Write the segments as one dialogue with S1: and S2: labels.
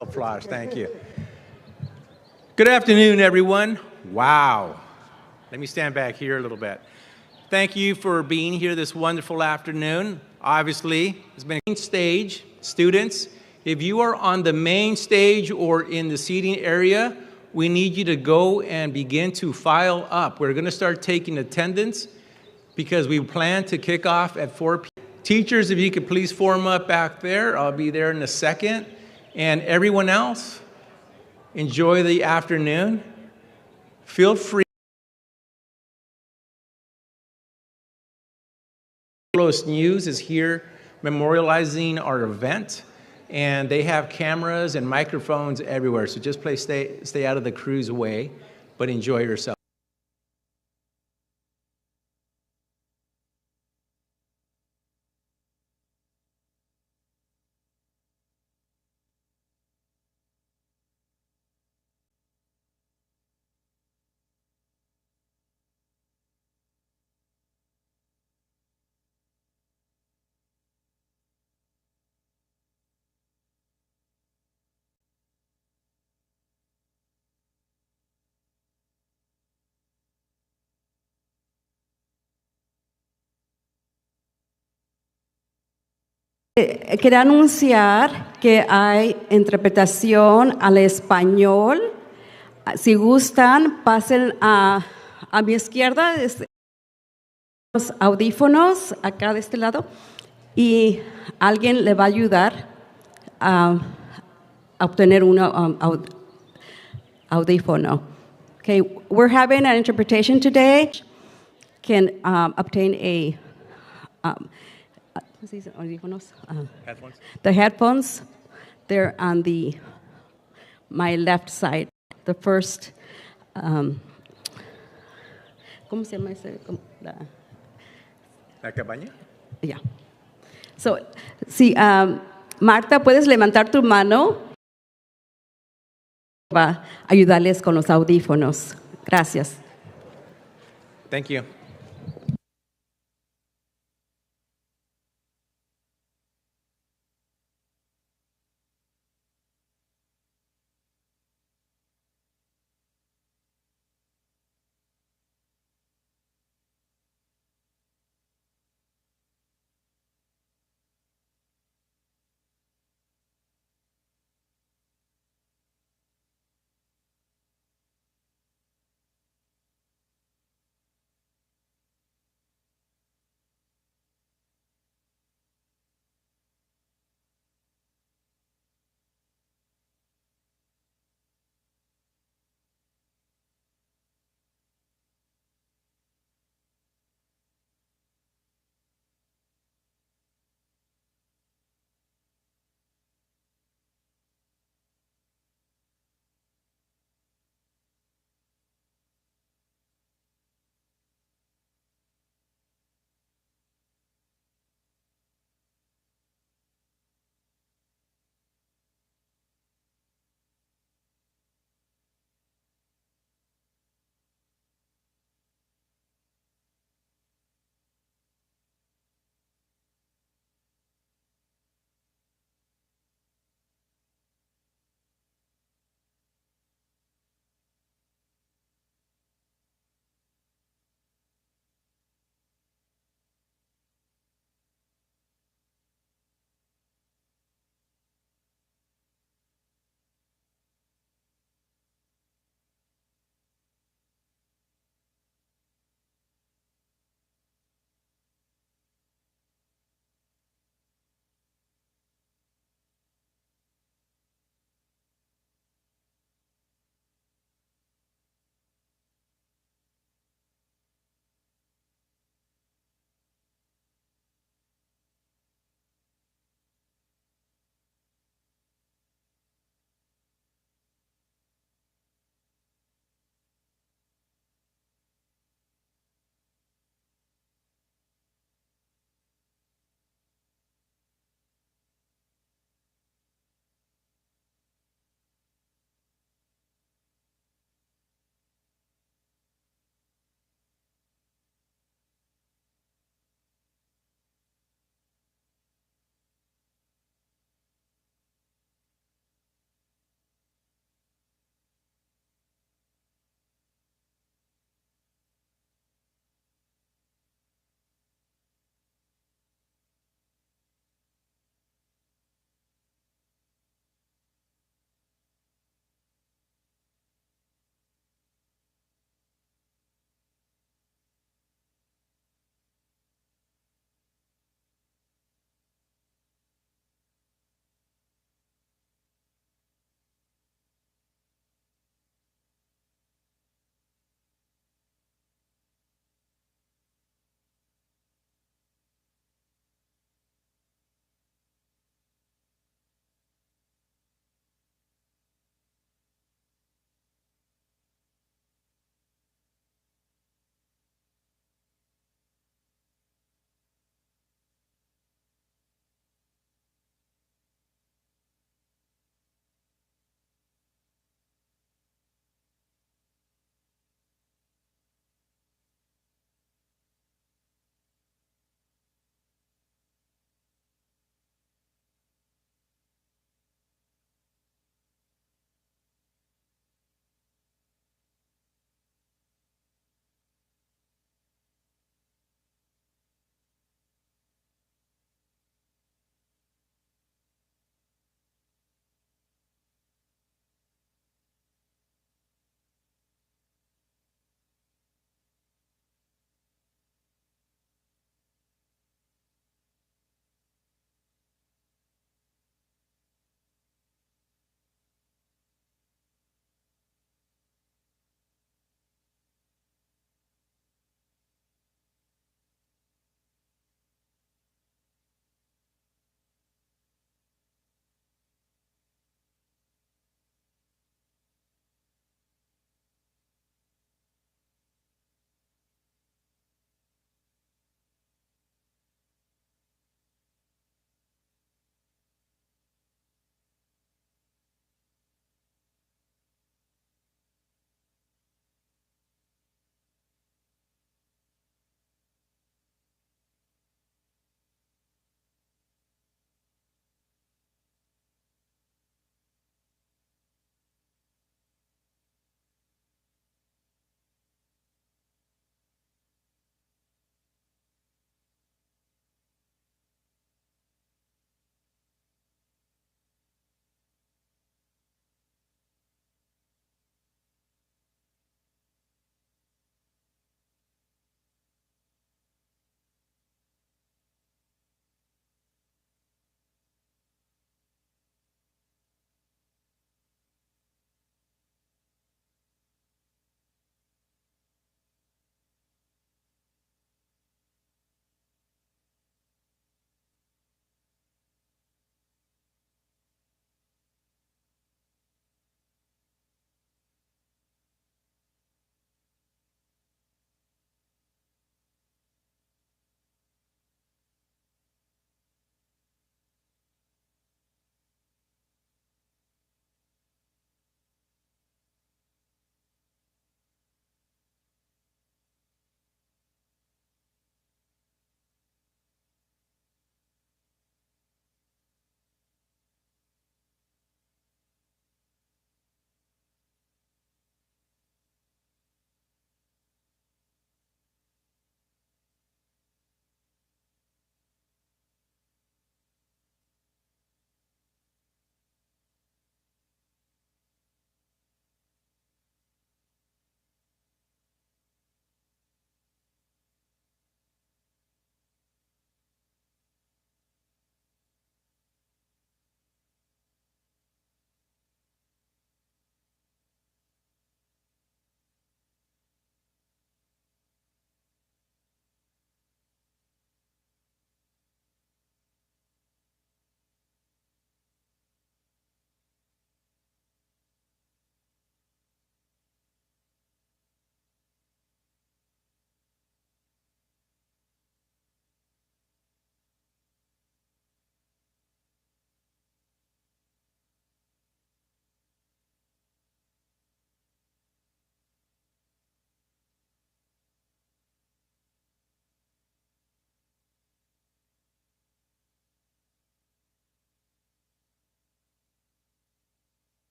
S1: Applause, thank you. Good afternoon, everyone. Wow. Let me stand back here a little bit. Thank you for being here this wonderful afternoon. Obviously, it's been a main stage. Students, if you are on the main stage or in the seating area, we need you to go and begin to file up. We're going to start taking attendance because we plan to kick off at 4 p.m. Teachers, if you could please form up back there. I'll be there in a second. And everyone else, enjoy the afternoon. Feel free. Los News is here memorializing our event, and they have cameras and microphones everywhere. So just stay out of the crew's way, but enjoy yourself.
S2: Quería anunciar que hay interpretación al español. Si gustan, pasen a mi izquierda, los audífonos acá de este lado, y alguien le va a ayudar a obtener un audífono. Okay, we're having an interpretation today. Can obtain a audífonos.
S1: Headphones.
S2: The headphones, they're on my left side. The first, ¿cómo se llama ese?
S1: ¿La cabaña?
S2: Yeah. So, si, Marta, puedes levantar tu mano. Va a ayudarles con los audífonos. Gracias.
S1: Thank you.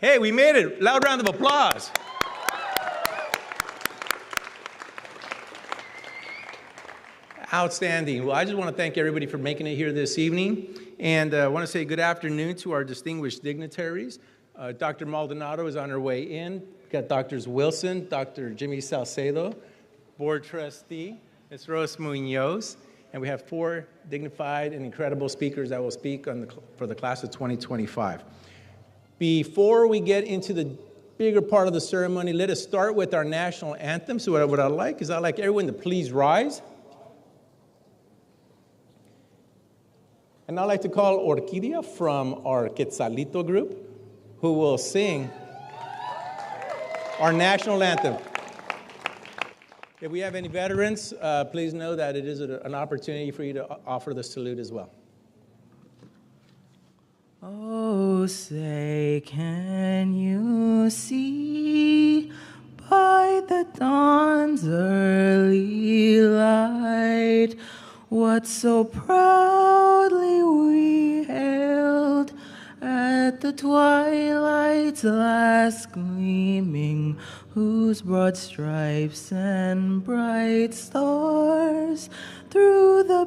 S1: Hey, we made it. Loud round of applause. Outstanding. Well, I just want to thank everybody for making it here this evening. And I want to say good afternoon to our distinguished dignitaries. Dr. Maldonado is on her way in. We've got Drs. Wilson, Dr. Jimmy Salcedo, Board Trustee, Ms. Rose Munoz, and we have 4 dignified and incredible speakers that will speak for the class of 2025. Before we get into the bigger part of the ceremony, let us start with our national anthem. So what I'd like is I'd like everyone to please rise. And I'd like to call Orquídea from our Quetzalito group, who will sing our national anthem. If we have any veterans, please know that it is an opportunity for you to offer the salute as well.
S3: Oh, say, can you see by the dawn's early light what so proudly we hailed at the twilight's last gleaming, whose broad stripes and bright stars through the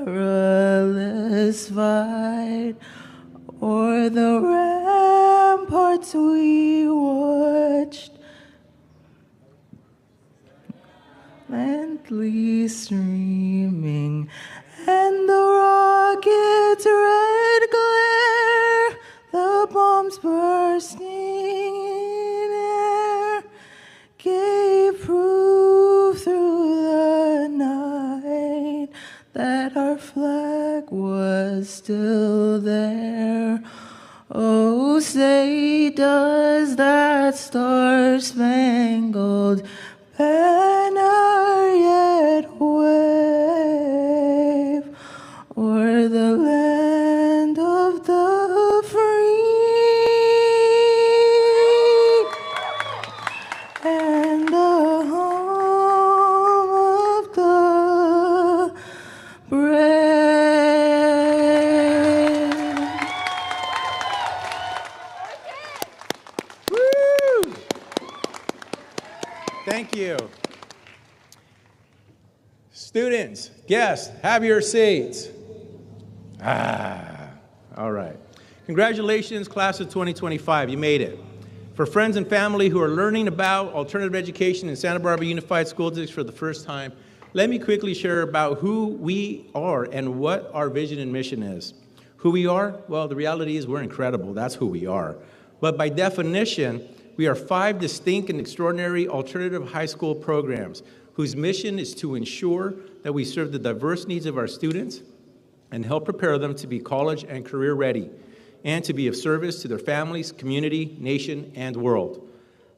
S3: perilous fight o'er the ramparts we watched, gently streaming, and the rocket's red glare, the bombs bursting in air, gave proof through the night that our flag was still there. Oh, say, does that star-spangled banner yet wave o'er the land of the free and the home of the brave?
S1: Woo! Thank you. Students, guests, have your seats. All right. Congratulations, class of 2025. You made it. For friends and family who are learning about alternative education in Santa Barbara Unified School District for the first time, let me quickly share about who we are and what our vision and mission is. Who we are? Well, the reality is we're incredible. That's who we are. But by definition, we are 5 distinct and extraordinary alternative high school programs whose mission is to ensure that we serve the diverse needs of our students and help prepare them to be college and career ready and to be of service to their families, community, nation, and world.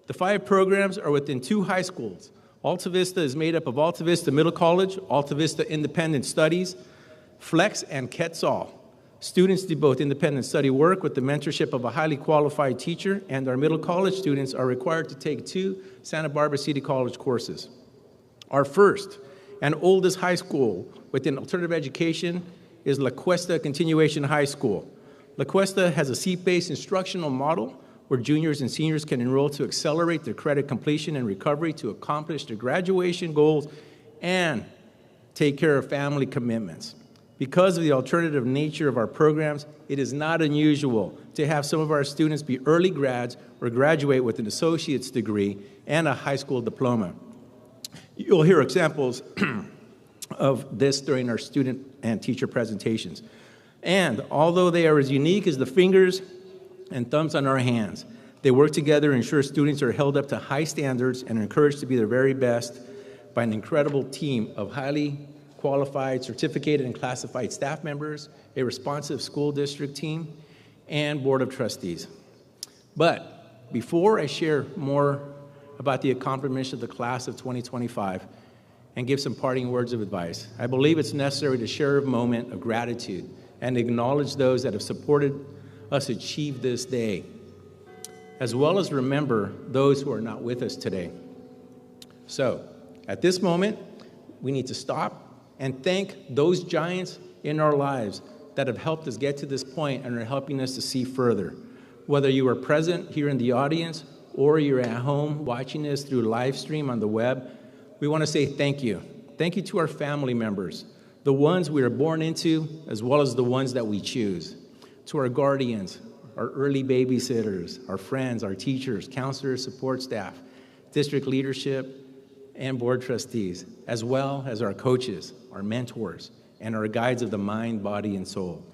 S1: The 5 programs are within 2 high schools. Alta Vista is made up of Alta Vista Middle College, Alta Vista Independent Studies, Flex, and Quetzal. Students do both independent study work with the mentorship of a highly qualified teacher, and our middle college students are required to take 2 Santa Barbara City College courses. Our first and oldest high school within alternative education is La Cuesta Continuation High School. La Cuesta has a seat-based instructional model where juniors and seniors can enroll to accelerate their credit completion and recovery to accomplish their graduation goals and take care of family commitments. Because of the alternative nature of our programs, it is not unusual to have some of our students be early grads or graduate with an associate's degree and a high school diploma. You'll hear examples of this during our student and teacher presentations. And although they are as unique as the fingers and thumbs on our hands, they work together to ensure students are held up to high standards and are encouraged to be their very best by an incredible team of highly qualified, certificated, and classified staff members, a responsive school district team, and board of trustees. But before I share more about the accomplishments of the class of 2025 and give some parting words of advice, I believe it's necessary to share a moment of gratitude and acknowledge those that have supported us achieve this day, as well as remember those who are not with us today. So, at this moment, we need to stop and thank those giants in our lives that have helped us get to this point and are helping us to see further. Whether you are present here in the audience or you're at home watching this through live stream on the web, we want to say thank you. Thank you to our family members, the ones we are born into, as well as the ones that we choose. To our guardians, our early babysitters, our friends, our teachers, counselors, support staff, district leadership, and board trustees, as well as our coaches, our mentors, and our guides of the mind, body, and soul.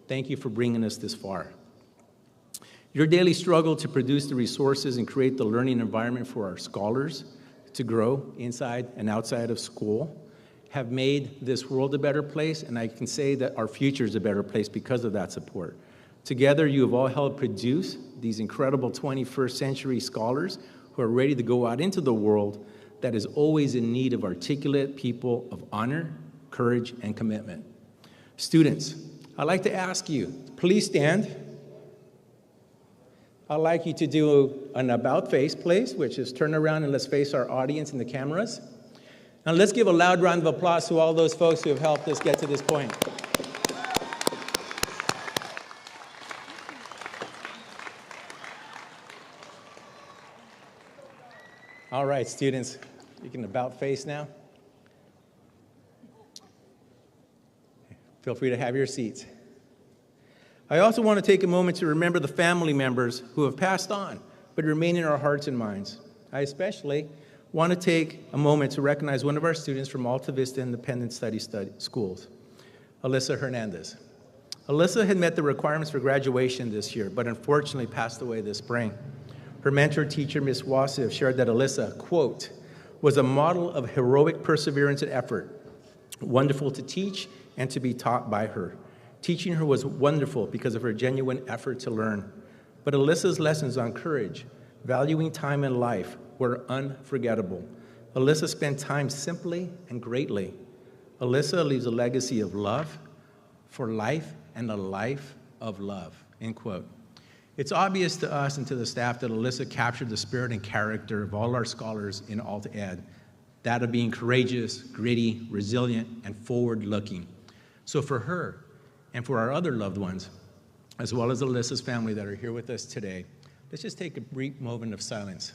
S1: Thank you for bringing us this far. Your daily struggle to produce the resources and create the learning environment for our scholars to grow inside and outside of school have made this world a better place, and I can say that our future is a better place because of that support. Together, you have all helped produce these incredible 21st century scholars who are ready to go out into the world that is always in need of articulate people of honor, courage, and commitment. Students, I'd like to ask you, please stand. I'd like you to do an about face, please, which is turn around and let's face our audience and the cameras. And let's give a loud round of applause to all those folks who have helped us get to this point. All right, students, you can about face now. Feel free to have your seats. I also want to take a moment to remember the family members who have passed on, but remain in our hearts and minds. I especially want to take a moment to recognize one of our students from Alta Vista Independent Study Schools, Alyssa Hernandez. Alyssa had met the requirements for graduation this year, but unfortunately passed away this spring. Her mentor teacher, Ms. Wasif, shared that Alyssa, quote, was a model of heroic perseverance and effort, wonderful to teach and to be taught by her. Teaching her was wonderful because of her genuine effort to learn. But Alyssa's lessons on courage, valuing time and life, were unforgettable. Alyssa spent time simply and greatly. Alyssa leaves a legacy of love for life and a life of love, end quote. It's obvious to us and to the staff that Alyssa captured the spirit and character of all our scholars in Alta Ed, that of being courageous, gritty, resilient, and forward-looking. So for her and for our other loved ones, as well as Alyssa's family that are here with us today, let's just take a brief moment of silence.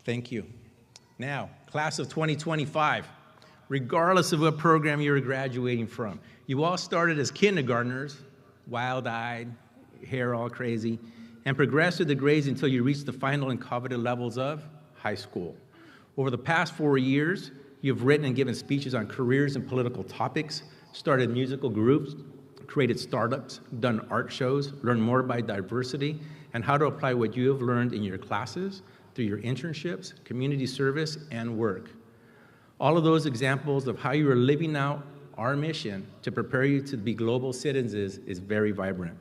S1: Thank you. Now, class of 2025, regardless of what program you're graduating from, you all started as kindergartners, wild-eyed, hair all crazy, and progressed through the grades until you reached the final and coveted levels of high school. Over the past 4 years, you've written and given speeches on careers and political topics, started musical groups, created startups, done art shows, learned more about diversity, and how to apply what you have learned in your classes, through your internships, community service, and work. All of those examples of how you are living out our mission to prepare you to be global citizens is very vibrant.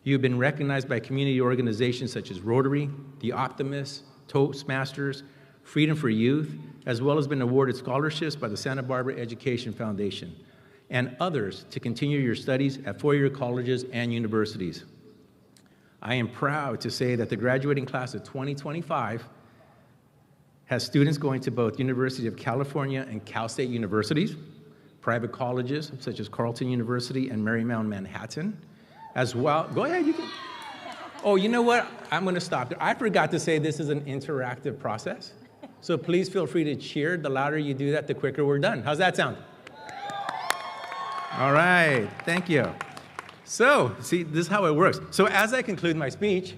S1: You've been recognized by community organizations such as Rotary, The Optimists, Toastmasters, Freedom for Youth, as well as been awarded scholarships by the Santa Barbara Education Foundation, and others to continue your studies at four-year colleges and universities. I am proud to say that the graduating class of 2025 has students going to both University of California and Cal State universities, private colleges such as Carleton University and Marymount Manhattan, as well. Go ahead, you can. Oh, you know what? I'm going to stop there. I forgot to say this is an interactive process, so please feel free to cheer. The louder you do that, the quicker we're done. How's that sound? All right, thank you. So, see, this is how it works. So as I conclude my speech,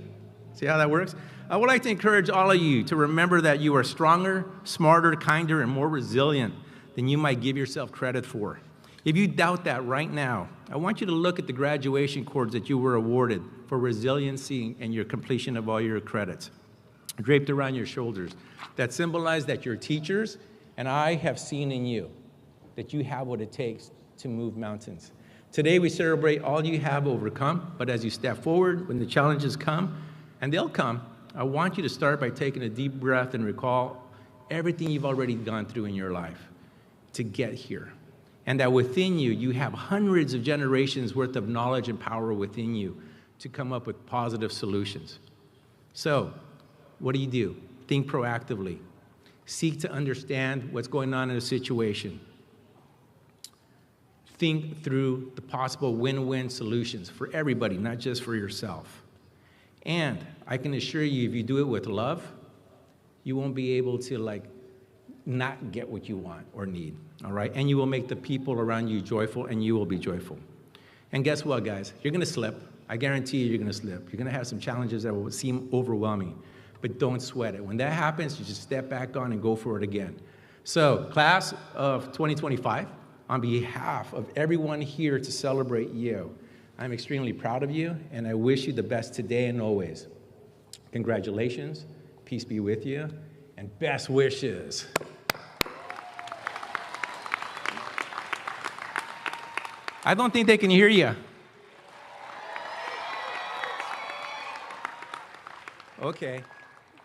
S1: see how that works? I would like to encourage all of you to remember that you are stronger, smarter, kinder, and more resilient than you might give yourself credit for. If you doubt that right now, I want you to look at the graduation cords that you were awarded for resiliency and your completion of all your credits, draped around your shoulders, that symbolize that your teachers and I have seen in you that you have what it takes to move mountains. Today we celebrate all you have overcome, but as you step forward, when the challenges come, and they'll come, I want you to start by taking a deep breath and recall everything you've already gone through in your life to get here. And that within you, you have hundreds of generations worth of knowledge and power within you to come up with positive solutions. So, what do? Think proactively. Seek to understand what's going on in a situation. Think through the possible win-win solutions for everybody, not just for yourself. And I can assure you, if you do it with love, you won't be able to not get what you want or need, all right? And you will make the people around you joyful, and you will be joyful. And guess what, guys? You're gonna slip. I guarantee you're gonna slip. You're gonna have some challenges that will seem overwhelming, but don't sweat it. When that happens, you just step back on and go for it again. So, class of 2025, on behalf of everyone here to celebrate you, I'm extremely proud of you, and I wish you the best today and always. Congratulations, peace be with you, and best wishes. I don't think they can hear you. Okay,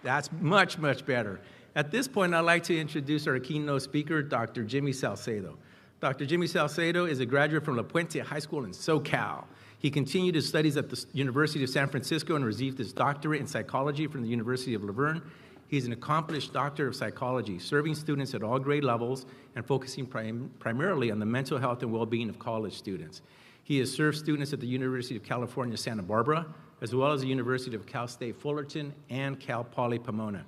S1: that's much, much better. At this point, I'd like to introduce our keynote speaker, Dr. Jimmy Salcedo. Dr. Jimmy Salcedo is a graduate from La Puente High School in SoCal. He continued his studies at the University of San Francisco and received his doctorate in psychology from the University of Laverne. He's an accomplished doctor of psychology, serving students at all grade levels and focusing primarily on the mental health and well-being of college students. He has served students at the University of California, Santa Barbara, as well as the University of Cal State Fullerton and Cal Poly Pomona.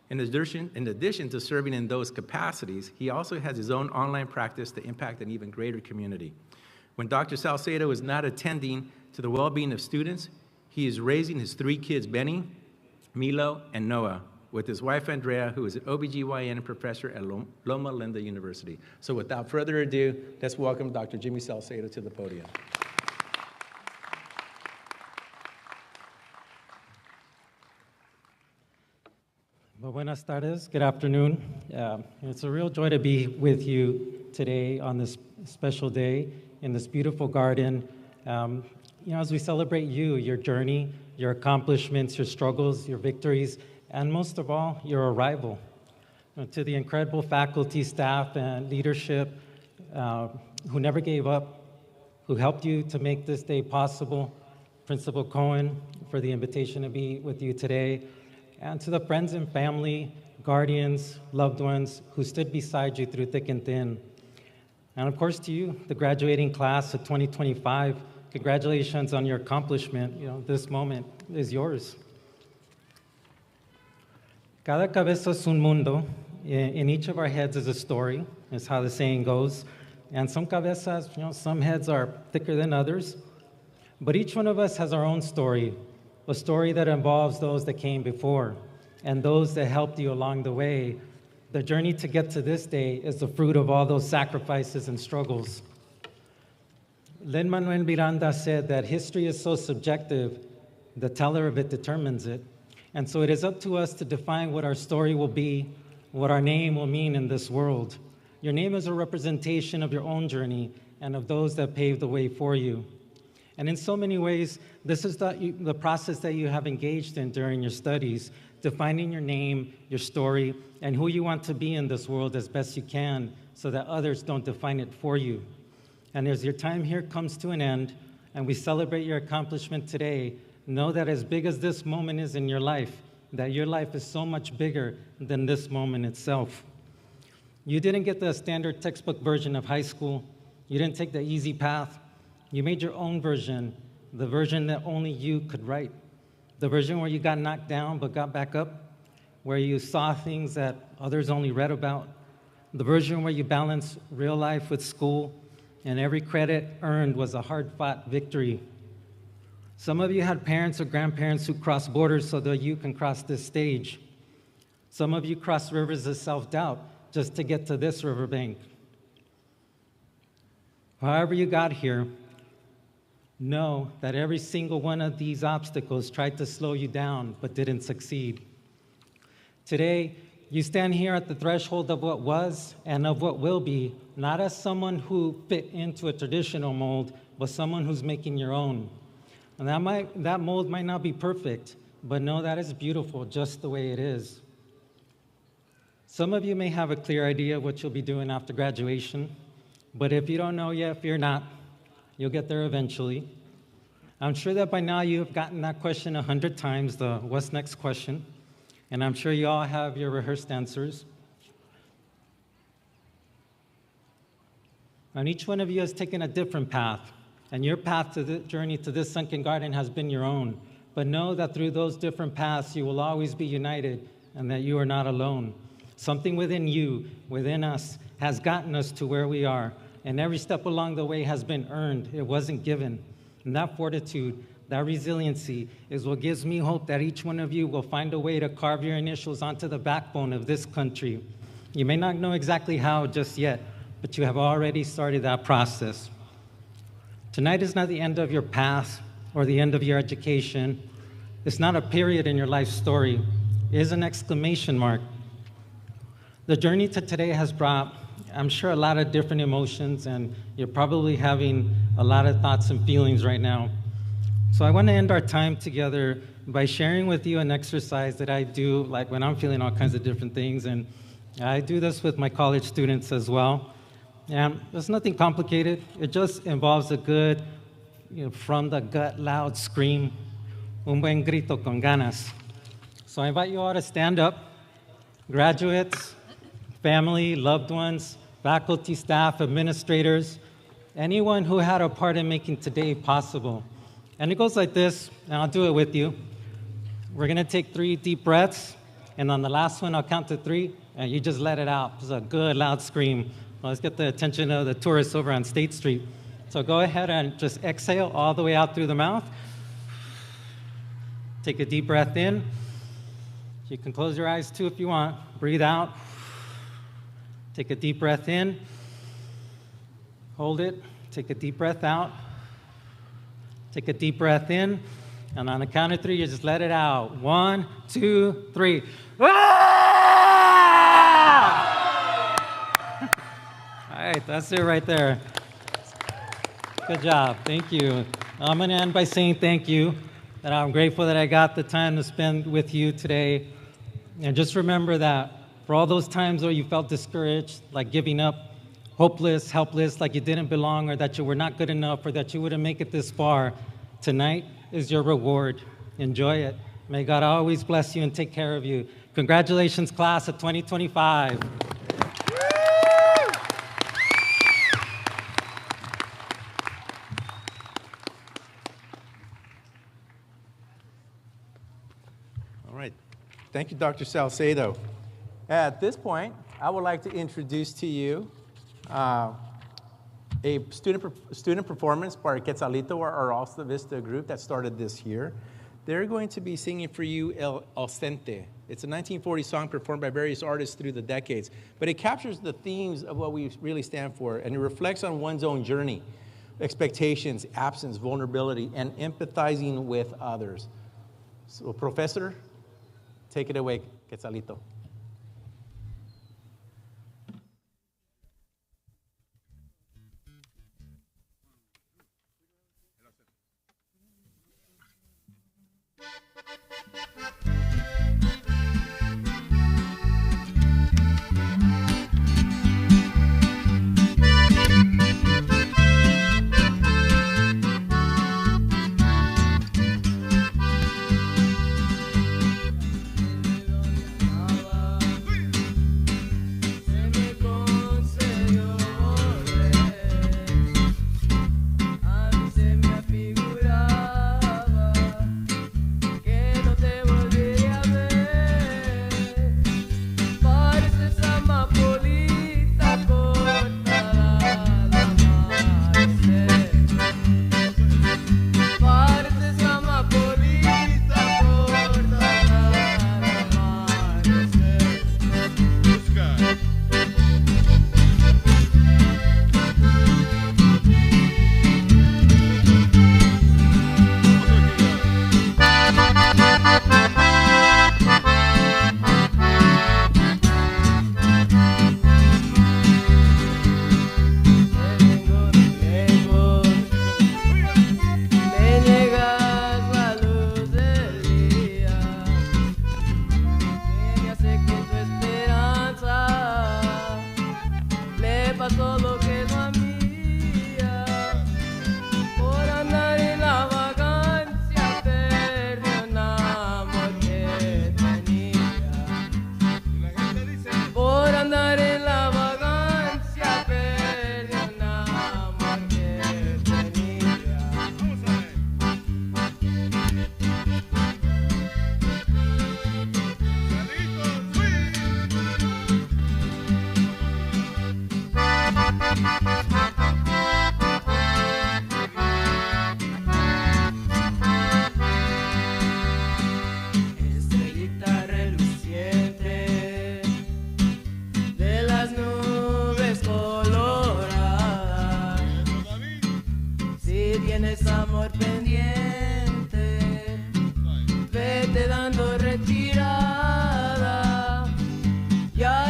S1: In addition to serving in those capacities, he also has his own online practice to impact an even greater community. When Dr. Salcedo is not attending to the well-being of students, he is raising his 3 kids, Benny, Milo, and Noah, with his wife, Andrea, who is an OBGYN professor at Loma Linda University. So without further ado, let's welcome Dr. Jimmy Salcedo to the podium.
S4: Well, buenas tardes, good afternoon. It's a real joy to be with you today on this special day in this beautiful garden. As we celebrate you, your journey, your accomplishments, your struggles, your victories, and most of all, your arrival. To the incredible faculty, staff, and leadership who never gave up, who helped you to make this day possible, Principal Cohen for the invitation to be with you today, and to the friends and family, guardians, loved ones who stood beside you through thick and thin. And of course to you, the graduating class of 2025, congratulations on your accomplishment. This moment is yours. Cada cabeza es un mundo. In each of our heads is a story, is how the saying goes. And some cabezas, some heads are thicker than others. But each one of us has our own story, a story that involves those that came before and those that helped you along the way. The journey to get to this day is the fruit of all those sacrifices and struggles. Lin-Manuel Miranda said that history is so subjective, the teller of it determines it. And so it is up to us to define what our story will be, what our name will mean in this world. Your name is a representation of your own journey and of those that paved the way for you. And in so many ways, this is the process that you have engaged in during your studies, defining your name, your story, and who you want to be in this world as best you can so that others don't define it for you. And as your time here comes to an end and we celebrate your accomplishment today, know that as big as this moment is in your life, that your life is so much bigger than this moment itself. You didn't get the standard textbook version of high school. You didn't take the easy path. You made your own version, the version that only you could write, the version where you got knocked down but got back up, where you saw things that others only read about, the version where you balanced real life with school, and every credit earned was a hard-fought victory. Some of you had parents or grandparents who crossed borders so that you can cross this stage. Some of you crossed rivers of self-doubt just to get to this riverbank. However you got here, know that every single one of these obstacles tried to slow you down but didn't succeed. Today, you stand here at the threshold of what was and of what will be, not as someone who fit into a traditional mold, but someone who's making your own. And that mold might not be perfect, but know that it's beautiful just the way it is. Some of you may have a clear idea of what you'll be doing after graduation, but if you don't know yet, fear not. You'll get there eventually. I'm sure that by now you have gotten that question 100 times, the what's next question, and I'm sure you all have your rehearsed answers. And each one of you has taken a different path. And your path to the journey to this sunken garden has been your own. But know that through those different paths, you will always be united and that you are not alone. Something within you, within us, has gotten us to where we are. And every step along the way has been earned. It wasn't given. And that fortitude, that resiliency is what gives me hope that each one of you will find a way to carve your initials onto the backbone of this country. You may not know exactly how just yet, but you have already started that process. Tonight is not the end of your path or the end of your education. It's not a period in your life story. It is an exclamation mark. The journey to today has brought, I'm sure, a lot of different emotions, and you're probably having a lot of thoughts and feelings right now. So I want to end our time together by sharing with you an exercise that I do, like when I'm feeling all kinds of different things, and I do this with my college students as well. And it's nothing complicated. It just involves a good, from the gut, loud scream, un buen grito con ganas. So I invite you all to stand up, graduates, family, loved ones, faculty, staff, administrators, anyone who had a part in making today possible. And it goes like this, and I'll do it with you. We're going to take 3 deep breaths, and on the last one, I'll count to 3, and you just let it out. It's a good, loud scream. Well, let's get the attention of the tourists over on State Street. So go ahead and just exhale all the way out through the mouth. Take a deep breath in. You can close your eyes too if you want. Breathe out. Take a deep breath in. Hold it. Take a deep breath out. Take a deep breath in. And on the count of 3, you just let it out. 1, 2, 3. All right, that's it right there. Good job. Thank you. I'm going to end by saying thank you, that I'm grateful that I got the time to spend with you today. And just remember that for all those times where you felt discouraged, like giving up, hopeless, helpless, like you didn't belong or that you were not good enough or that you wouldn't make it this far, tonight is your reward. Enjoy it. May God always bless you and take care of you. Congratulations, class of 2025.
S1: Thank you, Dr. Salcedo. At this point, I would like to introduce to you a student performance by Quetzalito, our Alta Vista group that started this year. They're going to be singing for you El Ausente. It's a 1940 song performed by various artists through the decades, but it captures the themes of what we really stand for, and it reflects on one's own journey, expectations, absence, vulnerability, and empathizing with others. So, Professor, take it away, Quetzalito.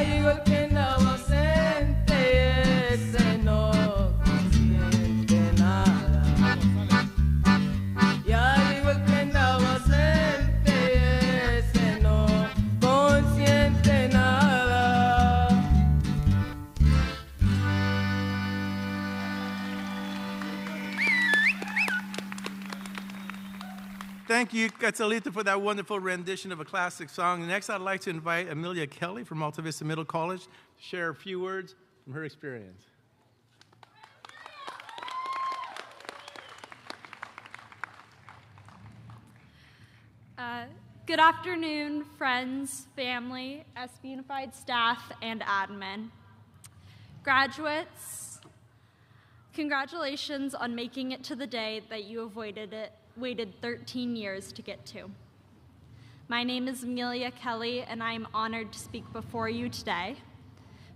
S3: llegó el que andaba ausente y ese no consiente nada. Ya llegó el que andaba ausente y ese no consiente nada.
S1: Thank you, Quetzalita, for that wonderful rendition of a classic song. Next, I'd like to invite Amelia Kelly from Alta Vista Middle College to share a few words from her experience.
S5: Good afternoon, friends, family, SB Unified staff, and admin. Graduates, congratulations on making it to the day that you have waited 13 years to get to. My name is Amelia Kelly, and I am honored to speak before you today.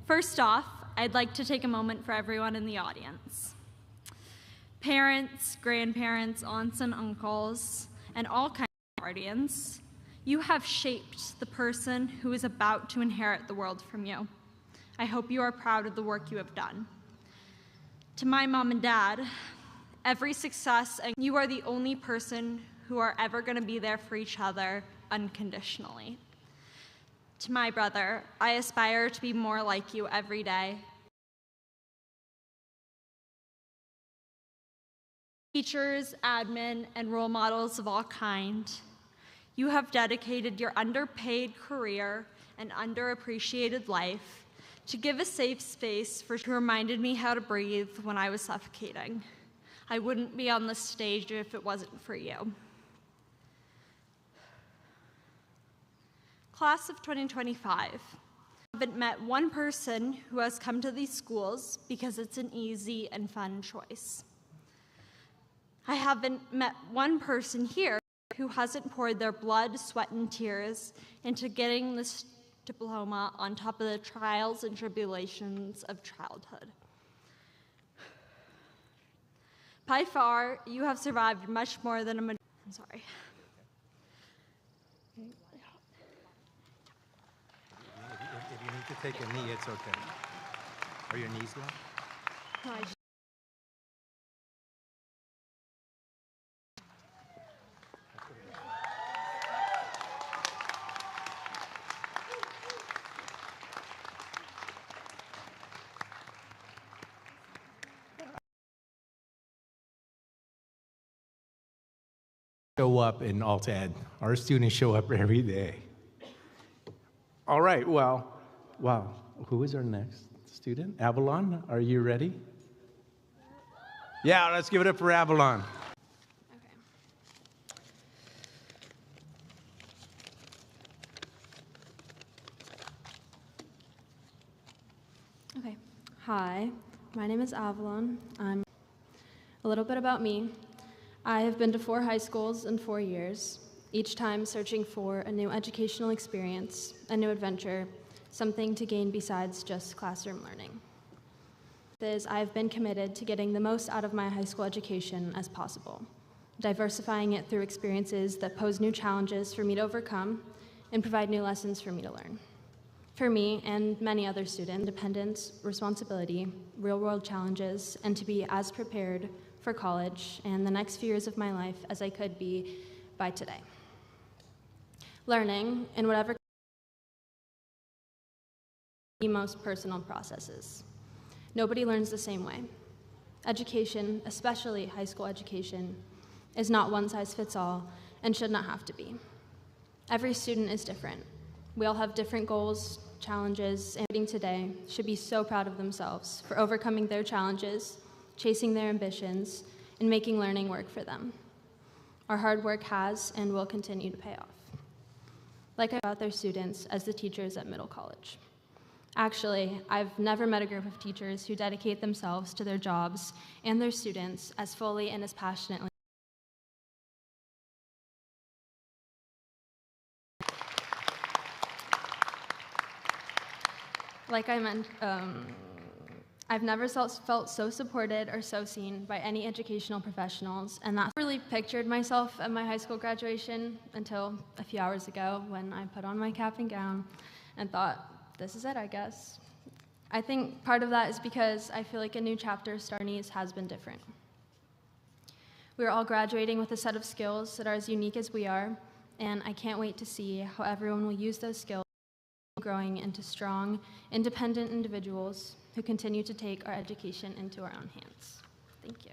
S5: First off, I'd like to take a moment for everyone in the audience. Parents, grandparents, aunts and uncles, and all kinds of guardians, you have shaped the person who is about to inherit the world from you. I hope you are proud of the work you have done. To my mom and dad, every success, and you are the only person who are ever going to be there for each other unconditionally. To my brother, I aspire to be more like you every day. Teachers, admin, and role models of all kind, you have dedicated your underpaid career and underappreciated life to give a safe space for who reminded me how to breathe when I was suffocating. I wouldn't be on this stage if it wasn't for you. Class of 2025. I haven't met one person who has come to these schools because it's an easy and fun choice. I haven't met one person here who hasn't poured their blood, sweat, and tears into getting this diploma on top of the trials and tribulations of childhood. By far, you have survived much more than I'm sorry.
S1: If you need to take a knee, it's okay. Are your knees locked?
S5: No, I
S1: show up in Alta Ed. Our students show up every day. All right, well, wow. Who is our next student? Avalon, are you ready? Yeah, let's give it up for Avalon.
S6: Okay. Hi, my name is Avalon. A little bit about me. I have been to 4 high schools in 4 years, each time searching for a new educational experience, a new adventure, something to gain besides just classroom learning. I've been committed to getting the most out of my high school education as possible, diversifying it through experiences that pose new challenges for me to overcome and provide new lessons for me to learn. For me and many other students, independence, responsibility, real-world challenges, and to be as prepared for college and the next few years of my life as I could be by today. Learning, in whatever the most personal processes. Nobody learns the same way. Education, especially high school education, is not one size fits all and should not have to be. Every student is different. We all have different goals, challenges, and today should be so proud of themselves for overcoming their challenges, chasing their ambitions, and making learning work for them. Our hard work has and will continue to pay off. Like I about their students as the teachers at middle college. Actually, I've never met a group of teachers who dedicate themselves to their jobs and their students as fully and as passionately. Like I meant, I've never felt so supported or so seen by any educational professionals, and that really pictured myself at my high school graduation until a few hours ago when I put on my cap and gown and thought, this is it, I guess. I think part of that is because I feel like a new chapter of StarNeeds has been different. We are all graduating with a set of skills that are as unique as we are, and I can't wait to see how everyone will use those skills, growing into strong, independent individuals who continue to take our education into our own hands. Thank you.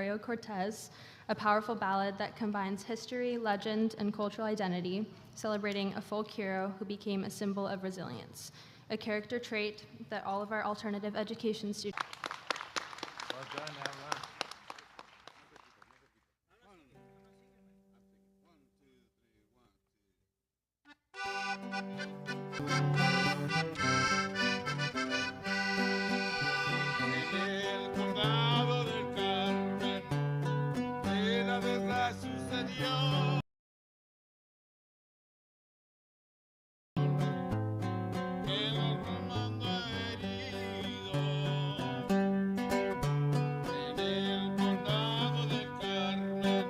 S6: Mario Cortez, a powerful ballad that combines history, legend, and cultural identity, celebrating a folk hero who became a symbol of resilience, a character trait that all of our alternative education students.
S1: Well done, Avalon.
S7: En el condado del Carmen, que la guerra sucedió. Quedó Romando herido. En el condado del Carmen,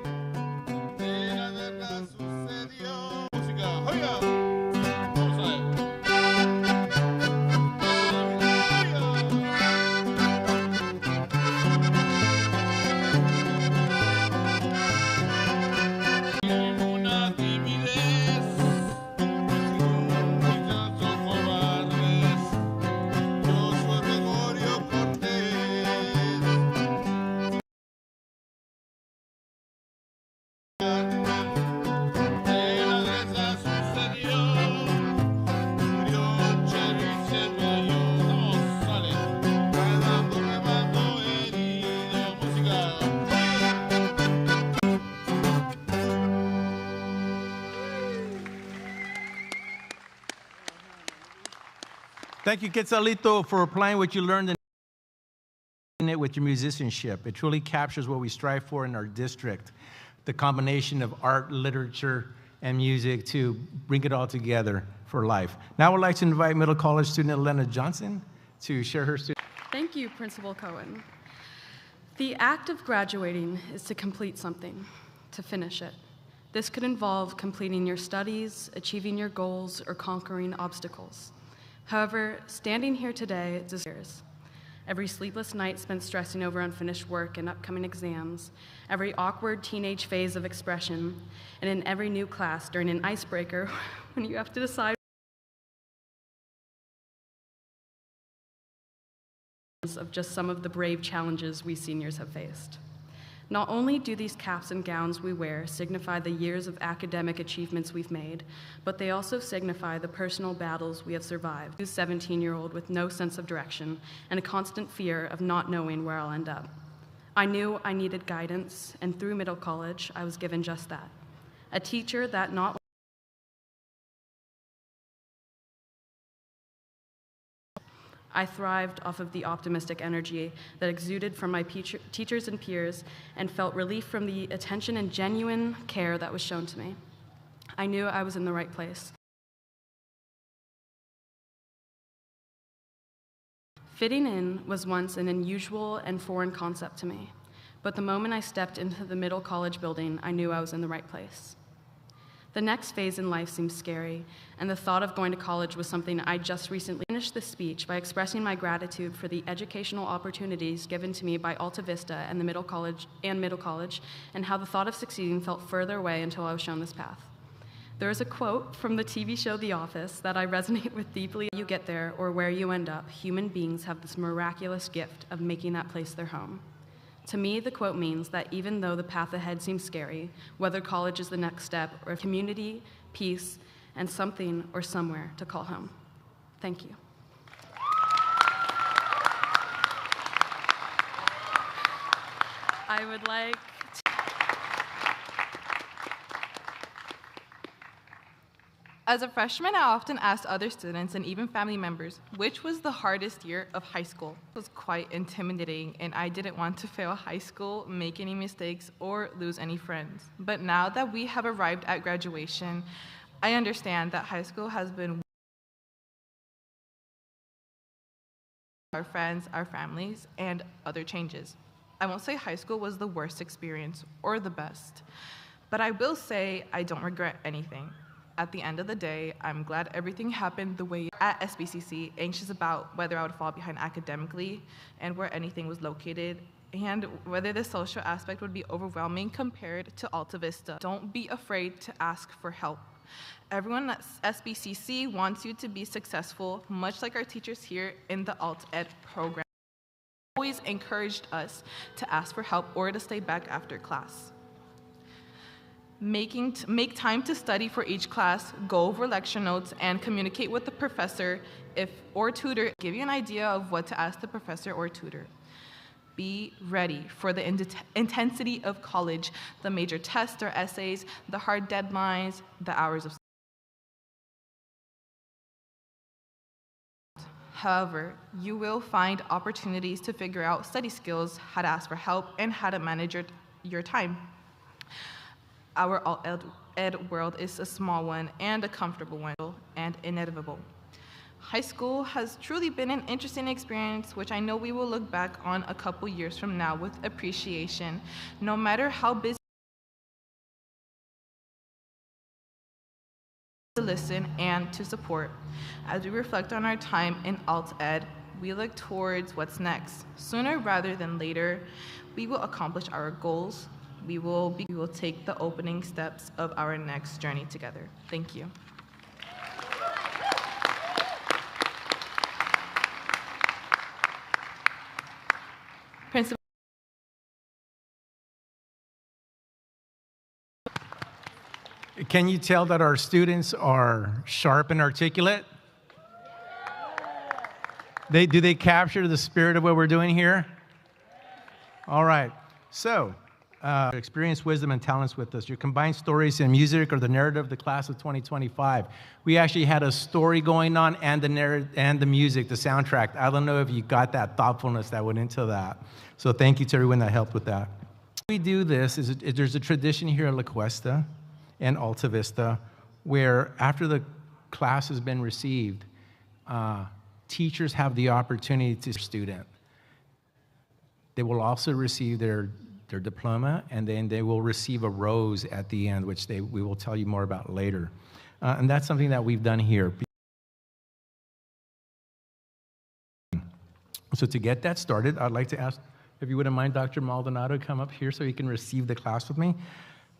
S7: que la guerra sucedió. Música, oiga. Vamos a ver. Una timidez, muchachos cobardes, yo soy Gregorio Cortés. De la guerra sucedió, murió Chevy, se desmayó. Vamos, sale, quedando Romando herido. Música.
S1: Thank you, Quetzalito, for applying what you learned in it with your musicianship. It truly captures what we strive for in our district, the combination of art, literature, and music to bring it all together for life. Now I would like to invite middle college student Elena Johnson to share her student.
S8: Thank you, Principal Cohen. The act of graduating is to complete something, to finish it. This could involve completing your studies, achieving your goals, or conquering obstacles. However, standing here today deserves every sleepless night spent stressing over unfinished work and upcoming exams, every awkward teenage phase of expression, and in every new class during an icebreaker when you have to decide of just some of the brave challenges we seniors have faced. Not only do these caps and gowns we wear signify the years of academic achievements we've made, but they also signify the personal battles we have survived. A 17-year-old with no sense of direction and a constant fear of not knowing where I'll end up. I knew I needed guidance, and through middle college, I was given just that. A teacher that not I thrived off of the optimistic energy that exuded from my teachers and peers and felt relief from the attention and genuine care that was shown to me. I knew I was in the right place. Fitting in was once an unusual and foreign concept to me, but the moment I stepped into the middle college building, I knew I was in the right place. The next phase in life seemed scary, and the thought of going to college was something I just recently finished this speech by expressing my gratitude for the educational opportunities given to me by Alta Vista and the middle college, and how the thought of succeeding felt further away until I was shown this path. There is a quote from the TV show The Office that I resonate with deeply. You get there, or where you end up, human beings have this miraculous gift of making that place their home. To me, the quote means that even though the path ahead seems scary, whether college is the next step, or community, peace, and something or somewhere to call home. Thank you. I would like
S9: As a freshman, I often asked other students and even family members, which was the hardest year of high school? It was quite intimidating, and I didn't want to fail high school, make any mistakes, or lose any friends. But now that we have arrived at graduation, I understand that high school has been our friends, our families, and other changes. I won't say high school was the worst experience or the best, But I will say I don't regret anything. At the end of the day, I'm glad everything happened the way at SBCC, anxious about whether I would fall behind academically and where anything was located, and whether the social aspect would be overwhelming compared to Alta Vista. Don't be afraid to ask for help. Everyone at SBCC wants you to be successful, much like our teachers here in the Alt Ed program. Always encouraged us to ask for help or to stay back after class. Make time to study for each class, go over lecture notes, and communicate with the professor or tutor. Give you an idea of what to ask the professor or tutor. Be ready for the intensity of college, the major tests or essays, the hard deadlines, the hours of. However, you will find opportunities to figure out study skills, how to ask for help, and how to manage your time. Our Alt Ed world is a small one and a comfortable one, and inevitable. High school has truly been an interesting experience, which I know we will look back on a couple years from now with appreciation, no matter how busy. To listen and to support. As we reflect on our time in Alt Ed, we look towards what's next. Sooner rather than later, we will accomplish our goals. We will take the opening steps of our next journey together. Thank you. Principal.
S1: Can you tell that our students are sharp and articulate? Do they capture the spirit of what we're doing here? All right. So, experience, wisdom, and talents with us. Your combined stories and music are the narrative of the class of 2025. We actually had a story going on and the narrative and the music, the soundtrack. I don't know if you got that thoughtfulness that went into that. So thank you to everyone that helped with that. We do this is there's a tradition here at La Cuesta and Alta Vista where after the class has been received, teachers have the opportunity to student. They will also receive their diploma, and then they will receive a rose at the end, which we will tell you more about later. And that's something that we've done here. So to get that started, I'd like to ask, if you wouldn't mind, Dr. Maldonado, come up here so he can receive the class with me.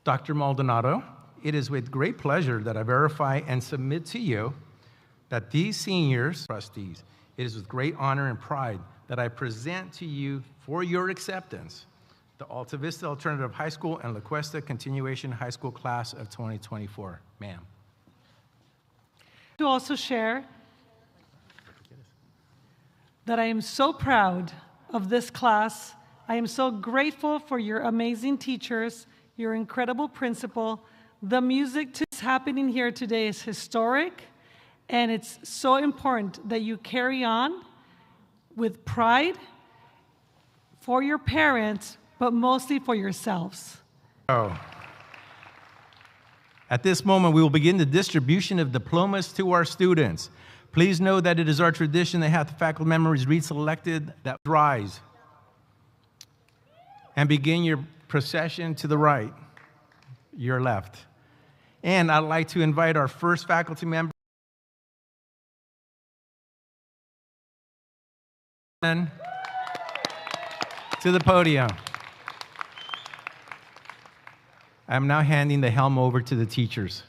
S1: Dr. Maldonado, it is with great pleasure that I verify and submit to you that these seniors, trustees, it is with great honor and pride that I present to you for your acceptance the Alta Vista Alternative High School and La Cuesta Continuation High School Class of 2024. Ma'am.
S10: To also share that I am so proud of this class. I am so grateful for your amazing teachers, your incredible principal. The music that's happening here today is historic, and it's so important that you carry on with pride for your parents, but mostly for yourselves.
S1: Oh. At this moment, we will begin the distribution of diplomas to our students. Please know that it is our tradition to have the faculty members read selected that rise. And begin your procession to the right, your left. And I'd like to invite our first faculty member to the podium. I'm now handing the helm over to the teachers.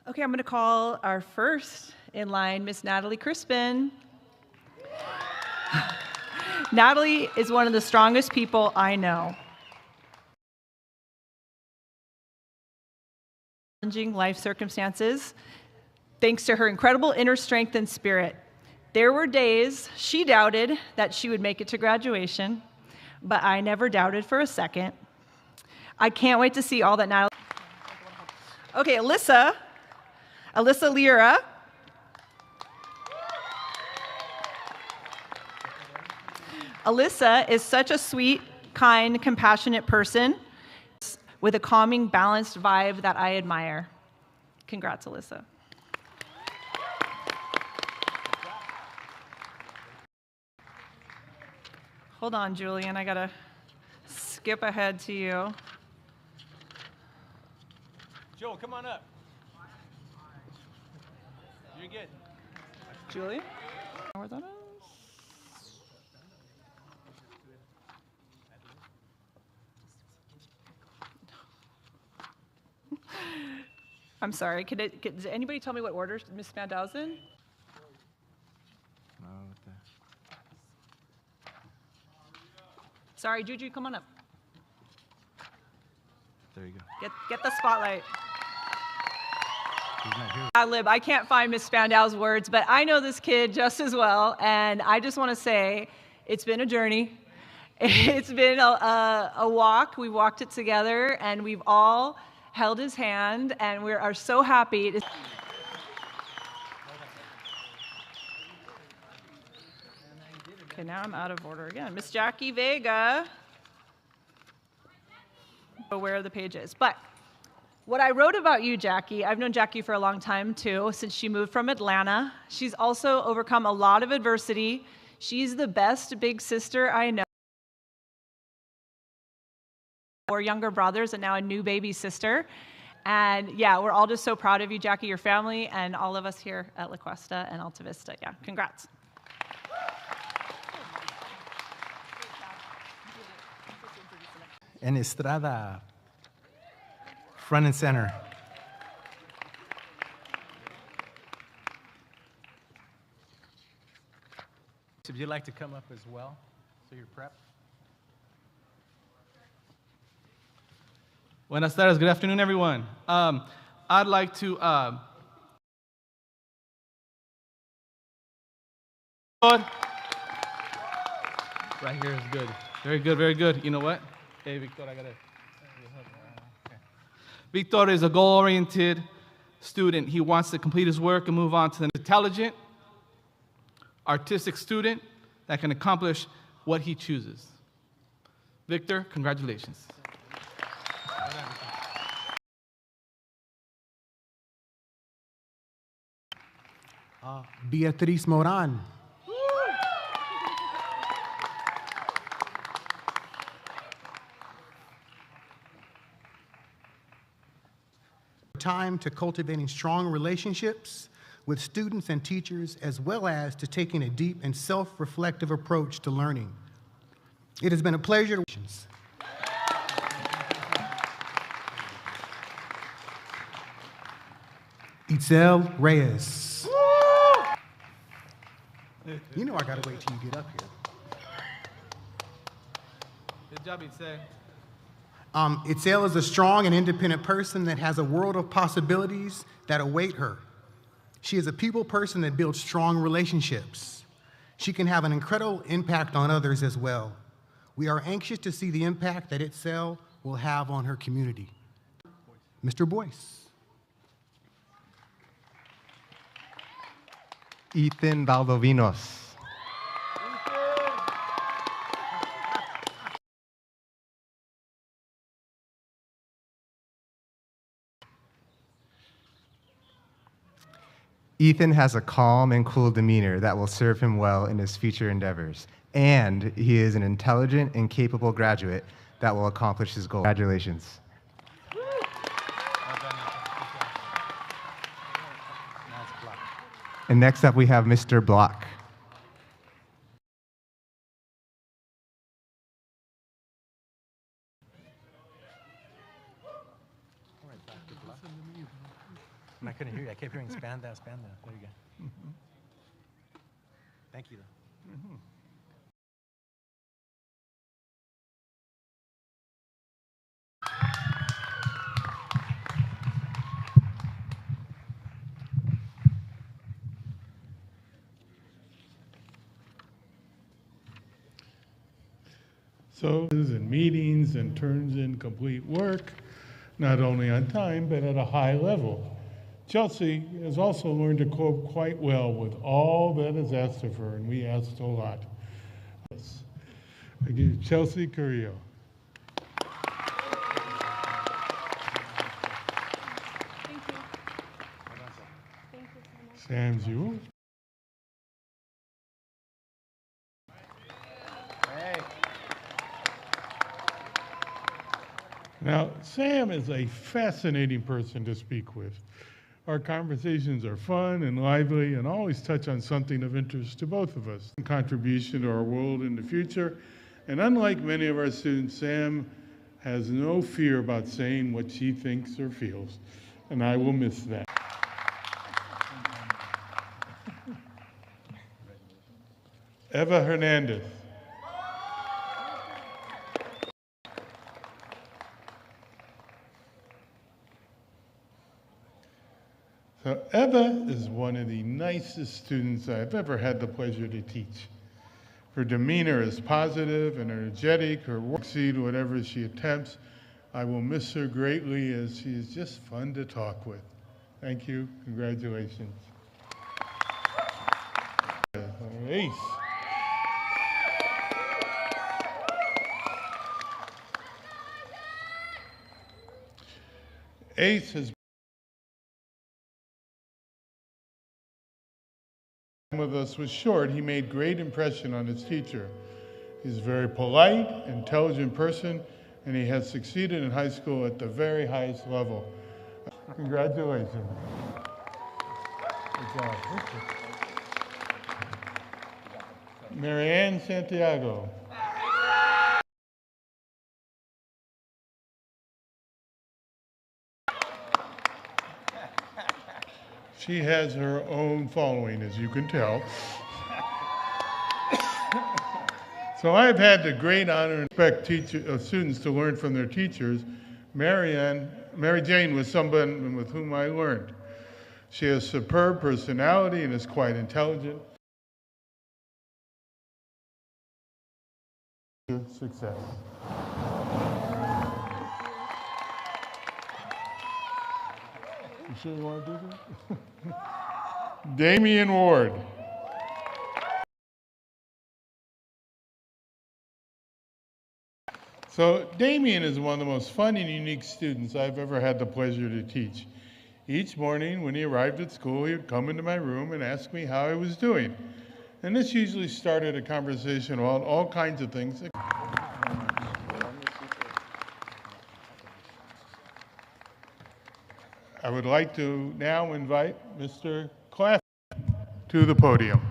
S11: Okay, I'm going to call our first in line, Miss Natalie Crispin. Natalie is one of the strongest people I know. Challenging life circumstances, thanks to her incredible inner strength and spirit. There were days she doubted that she would make it to graduation, but I never doubted for a second. I can't wait to see all that Natalie. Okay, Alyssa Lira. Alyssa is such a sweet, kind, compassionate person with a calming, balanced vibe that I admire. Congrats, Alyssa. Hold on, Julian, I gotta skip ahead to you.
S1: Joel, come on up. You're good.
S11: Julie? Where that is? I'm sorry. Does anybody tell me what order Ms. Spandau's in? Sorry, Juju, come on up.
S1: There you go.
S11: Get the spotlight. Ad-lib. I can't find Ms. Spandau's words, but I know this kid just as well, and I just want to say it's been a journey. It's been a walk. We walked it together, and we've all held his hand, and we are so happy. Okay, now I'm out of order again. Miss Jackie Vega. Where are the pages? But what I wrote about you, Jackie, I've known Jackie for a long time too, since she moved from Atlanta. She's also overcome a lot of adversity. She's the best big sister I know. 4 younger brothers and now a new baby sister. And yeah, we're all just so proud of you, Jackie, your family, and all of us here at La Cuesta and Alta Vista. Yeah, congrats.
S1: And Estrada, front and center. So would you like to come up as well, so you're prepped?
S12: Buenas tardes, good afternoon, everyone. I'd like to right here is good. Very good, very good. You know what? Hey, Victor, I gotta. Okay. Victor is a goal-oriented student. He wants to complete his work and move on to an intelligent, artistic student that can accomplish what he chooses. Victor, congratulations.
S13: Beatriz Moran. Time to cultivating strong relationships with students and teachers, as well as to taking a deep and self-reflective approach to learning. It has been a pleasure to Itzel Reyes. You know I gotta wait till you get up here.
S12: Good job, Itzel.
S13: Itzel is a strong and independent person that has a world of possibilities that await her. She is a people person that builds strong relationships. She can have an incredible impact on others as well. We are anxious to see the impact that Itzel will have on her community. Mr. Boyce.
S14: Ethan Valdovinos. Ethan has a calm and cool demeanor that will serve him well in his future endeavors. And he is an intelligent and capable graduate that will accomplish his goals. Congratulations. And next up, we have Mr. Block.
S1: I couldn't hear you. I kept hearing Spandau. There you go. Mm-hmm. Thank you, though. Mm-hmm.
S7: So, and meetings and turns in complete work, not only on time, but at a high level. Chelsea has also learned to cope quite well with all that is asked of her, and we asked a lot. I give Chelsea Carrillo.
S6: Thank you. Thank you so much.
S7: Sam Jewell.
S1: Hey.
S7: Now, Sam is a fascinating person to speak with. Our conversations are fun and lively and always touch on something of interest to both of us. Contribution to our world in the future. And unlike many of our students, Sam has no fear about saying what she thinks or feels. And I will miss that. Eva Hernandez. So Eva is one of the nicest students I've ever had the pleasure to teach. Her demeanor is positive and energetic, her work succeed whatever she attempts. I will miss her greatly as she is just fun to talk with. Thank you, congratulations. Ace. Ace has with us was short, he made great impression on his teacher. He's a very polite, intelligent person, and he has succeeded in high school at the very highest level. Congratulations. Good job. Marianne Santiago. She has her own following, as you can tell. So I've had the great honor and respect students to learn from their teachers. Mary Jane was someone with whom I learned. She has superb personality and is quite intelligent. Success. You sure you want to do this? Damian Ward. So Damian is one of the most fun and unique students I've ever had the pleasure to teach. Each morning when he arrived at school, he would come into my room and ask me how I was doing. And this usually started a conversation about all kinds of things. I would like to now invite Mr. Claff to the podium.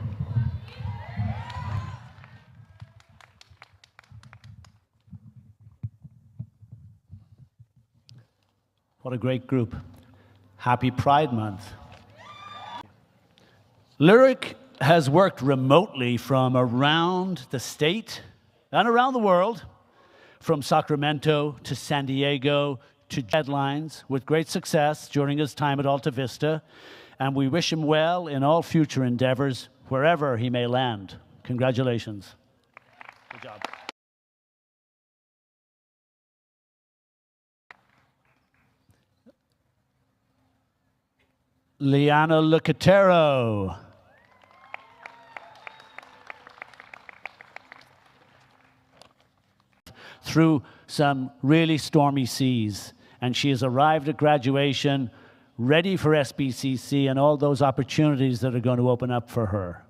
S15: What a great group. Happy Pride Month. Lyric has worked remotely from around the state and around the world, from Sacramento to San Diego to headlines with great success during his time at Alta Vista, and we wish him well in all future endeavors, wherever he may land. Congratulations. Good job. Liana Lucatero. Through some really stormy seas, and she has arrived at graduation ready for SBCC and all those opportunities that are going to open up for her.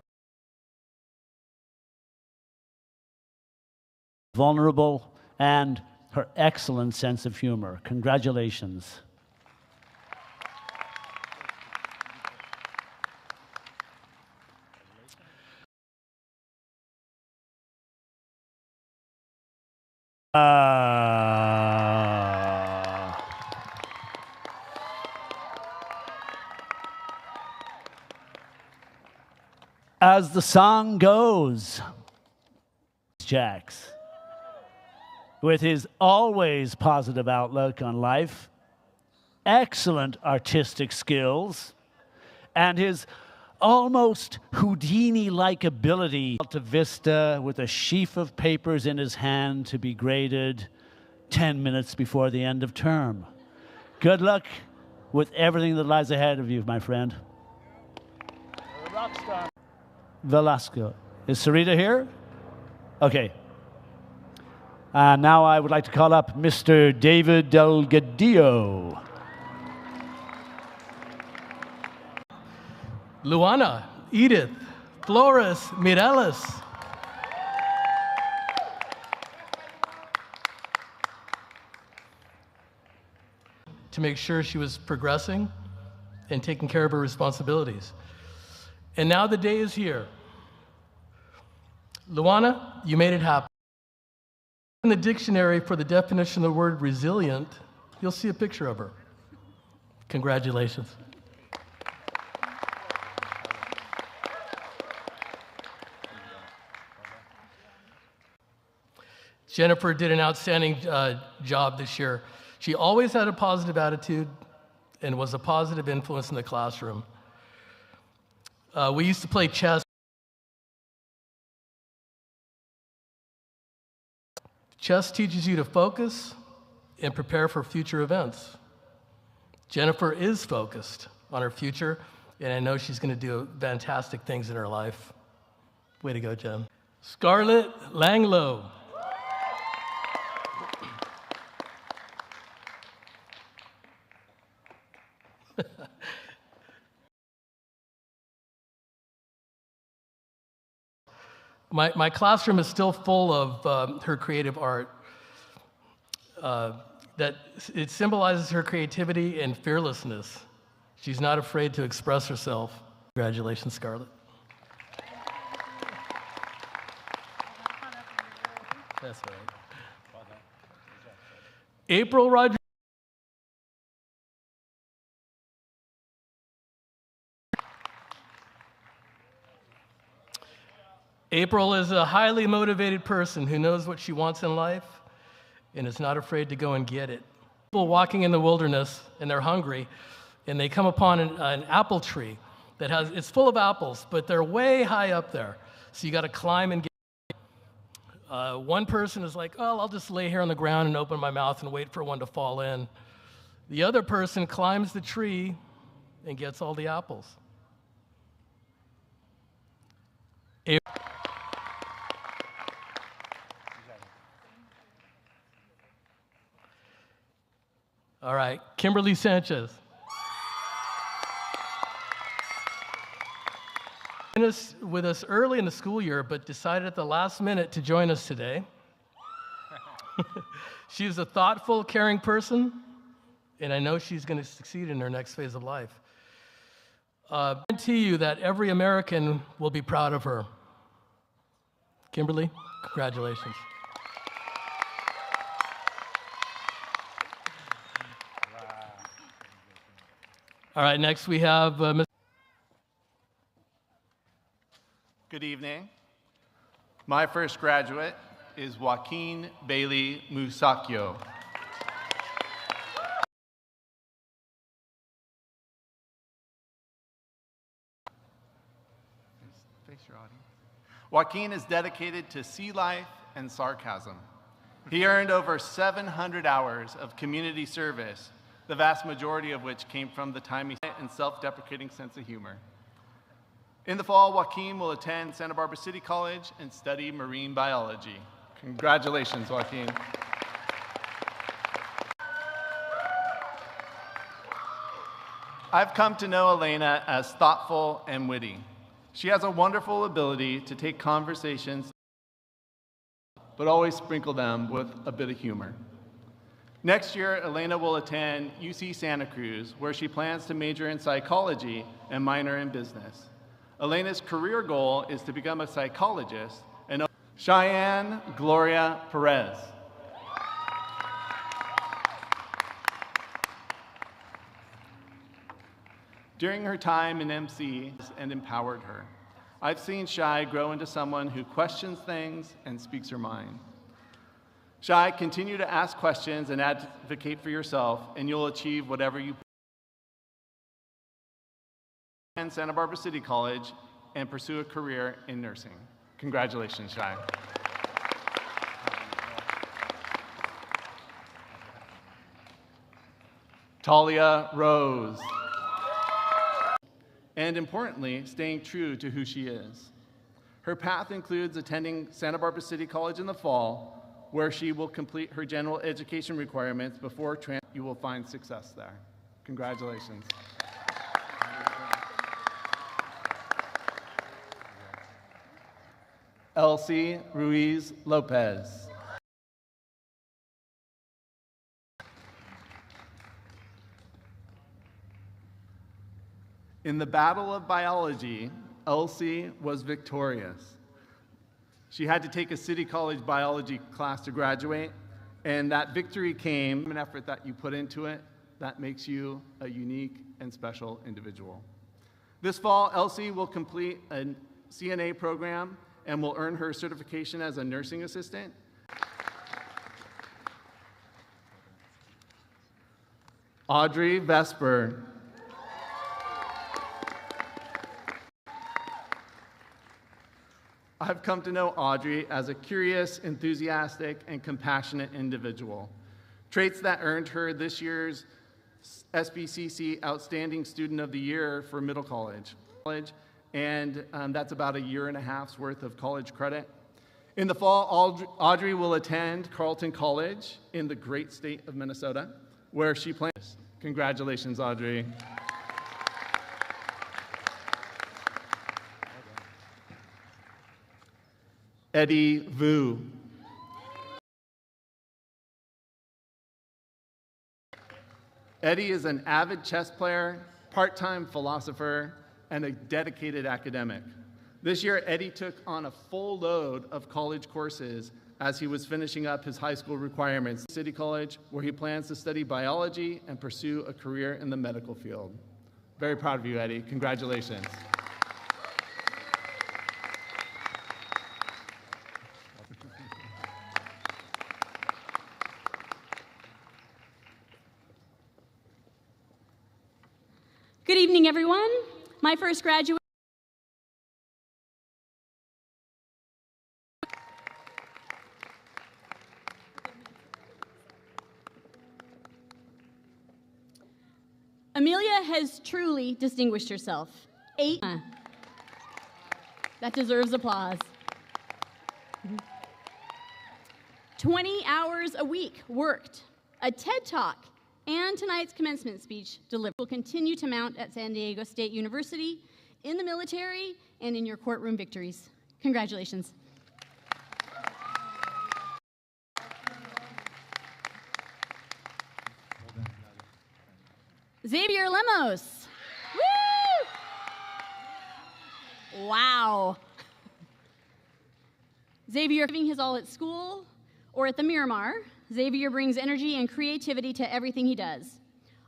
S15: Vulnerable and her excellent sense of humor. Congratulations. As the song goes, Jax, with his always positive outlook on life, excellent artistic skills, and his almost Houdini-like ability to Vista with a sheaf of papers in his hand to be graded 10 minutes before the end of term. Good luck with everything that lies ahead of you, my friend. Rockstar. Velasco. Is Sarita here? Okay. Now I would like to call up Mr. David Delgadillo.
S16: Luana, Edith, Flores, Mireles. to make sure she was progressing and taking care of her responsibilities. And now the day is here. Luana, you made it happen. In the dictionary for the definition of the word resilient, you'll see a picture of her. Congratulations. Jennifer did an outstanding job this year. She always had a positive attitude and was a positive influence in the classroom. We used to play chess. Chess teaches you to focus and prepare for future events. Jennifer is focused on her future, and I know she's going to do fantastic things in her life. Way to go, Jen. Scarlett Langlow. My classroom is still full of her creative art. That it symbolizes her creativity and fearlessness. She's not afraid to express herself. Congratulations, Scarlett. That's right. April Rodriguez. April is a highly motivated person who knows what she wants in life and is not afraid to go and get it. People walking in the wilderness and they're hungry and they come upon an apple tree that it's full of apples, but they're way high up there. So you got to climb and get it. One person is like, oh, I'll just lay here on the ground and open my mouth and wait for one to fall in. The other person climbs the tree and gets all the apples. All right, Kimberly Sanchez. With us early in the school year, but decided at the last minute to join us today. She's a thoughtful, caring person, and I know she's going to succeed in her next phase of life. I guarantee you that every American will be proud of her. Kimberly, congratulations. All right, next we have Ms.
S17: Good evening. My first graduate is Joaquin Bailey Musacchio. Face your audience. Joaquin is dedicated to sea life and sarcasm. He earned over 700 hours of community service, the vast majority of which came from the time he spent and self-deprecating sense of humor. In the fall, Joaquin will attend Santa Barbara City College and study marine biology. Congratulations, Joaquin. I've come to know Elena as thoughtful and witty. She has a wonderful ability to take conversations, but always sprinkle them with a bit of humor. Next year, Elena will attend UC Santa Cruz, where she plans to major in psychology and minor in business. Elena's career goal is to become a psychologist. And Cheyenne Gloria Perez. During her time in MC and empowered her, I've seen Shy grow into someone who questions things and speaks her mind. Shy, continue to ask questions and advocate for yourself, and you'll achieve whatever you attend Santa Barbara City College and pursue a career in nursing. Congratulations, Shy. Talia Rose. And importantly, staying true to who she is. Her path includes attending Santa Barbara City College in the fall, where she will complete her general education requirements before you will find success there. Congratulations. Elsie Ruiz Lopez. In the battle of biology, Elsie was victorious. She had to take a City College biology class to graduate, and that victory came from an effort that you put into it that makes you a unique and special individual. This fall, Elsie will complete a CNA program and will earn her certification as a nursing assistant. Audrey Vesper. I've come to know Audrey as a curious, enthusiastic, and compassionate individual, traits that earned her this year's SBCC Outstanding Student of the Year for middle college, and that's about a year and a half's worth of college credit. In the fall, Audrey will attend Carleton College in the great state of Minnesota, where she plans. Congratulations, Audrey. Eddie Vu. Eddie is an avid chess player, part-time philosopher, and a dedicated academic. This year, Eddie took on a full load of college courses as he was finishing up his high school requirements at City College, where he plans to study biology and pursue a career in the medical field. Very proud of you, Eddie. Congratulations.
S18: Good evening, everyone. My first graduate. Amelia has truly distinguished herself. That deserves applause. 20 hours a week worked, a TED Talk, and tonight's commencement speech delivered will continue to mount at San Diego State University, in the military, and in your courtroom victories. Congratulations. Xavier Lemos. Woo! Wow. Xavier giving his all at school or at the Miramar. Xavier brings energy and creativity to everything he does.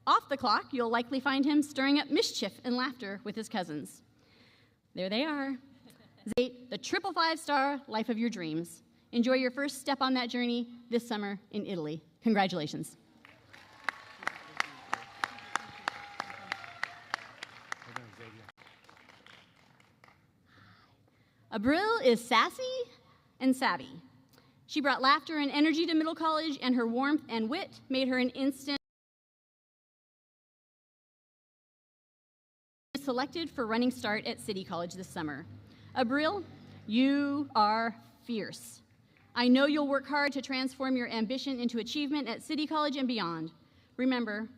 S18: Off the clock, you'll likely find him stirring up mischief and laughter with his cousins. There they are. The 555-star life of your dreams. Enjoy your first step on that journey this summer in Italy. Congratulations. Abril is sassy and savvy. She brought laughter and energy to middle college, and her warmth and wit made her an instant selected for running start at City College this summer. Abril, you are fierce. I know you'll work hard to transform your ambition into achievement at City College and beyond. Remember,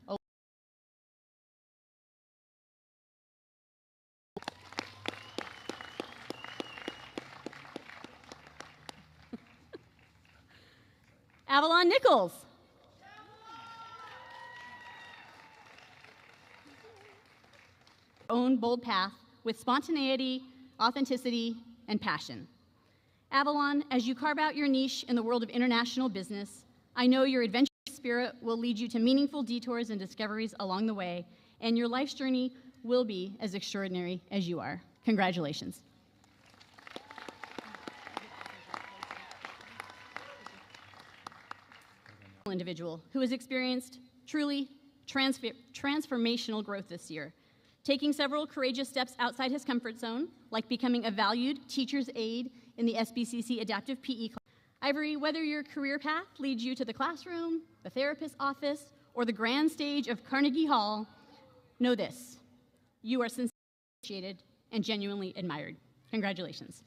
S18: Avalon Nichols. Own bold path with spontaneity, authenticity, and passion. Avalon, as you carve out your niche in the world of international business, I know your adventurous spirit will lead you to meaningful detours and discoveries along the way, and your life's journey will be as extraordinary as you are. Congratulations. Individual who has experienced truly transformational growth this year, taking several courageous steps outside his comfort zone, like becoming a valued teacher's aide in the SBCC adaptive PE class. Ivory, whether your career path leads you to the classroom, the therapist's office, or the grand stage of Carnegie Hall, know this: you are sincerely appreciated and genuinely admired. Congratulations.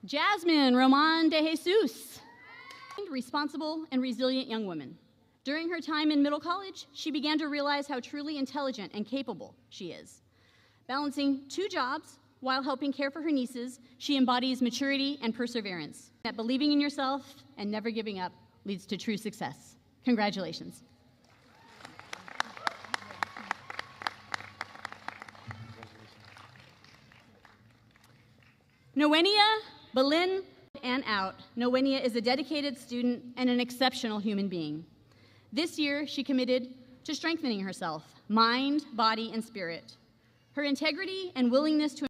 S18: Jasmine Roman de Jesus, responsible and resilient young woman. During her time in middle college, she began to realize how truly intelligent and capable she is. Balancing 2 jobs while helping care for her nieces, she embodies maturity and perseverance. That believing in yourself and never giving up leads to true success. Congratulations. Noenia Belin and out. Noenia is a dedicated student and an exceptional human being. This year, she committed to strengthening herself, mind, body, and spirit. Her integrity and willingness to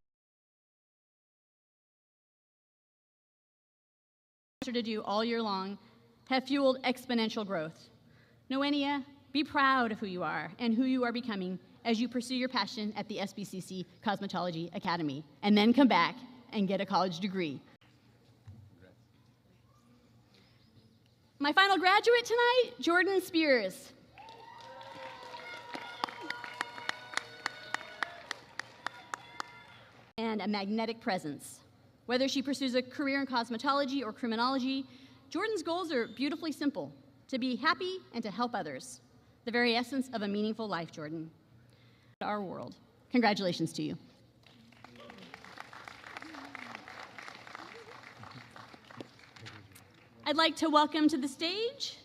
S18: do all year long have fueled exponential growth. Noenia, be proud of who you are and who you are becoming as you pursue your passion at the SBCC Cosmetology Academy, and then come back and get a college degree. My final graduate tonight, Jordan Spears. And a magnetic presence. Whether she pursues a career in cosmetology or criminology, Jordan's goals are beautifully simple: to be happy and to help others. The very essence of a meaningful life, Jordan. Our world. Congratulations to you. I'd like to welcome to the stage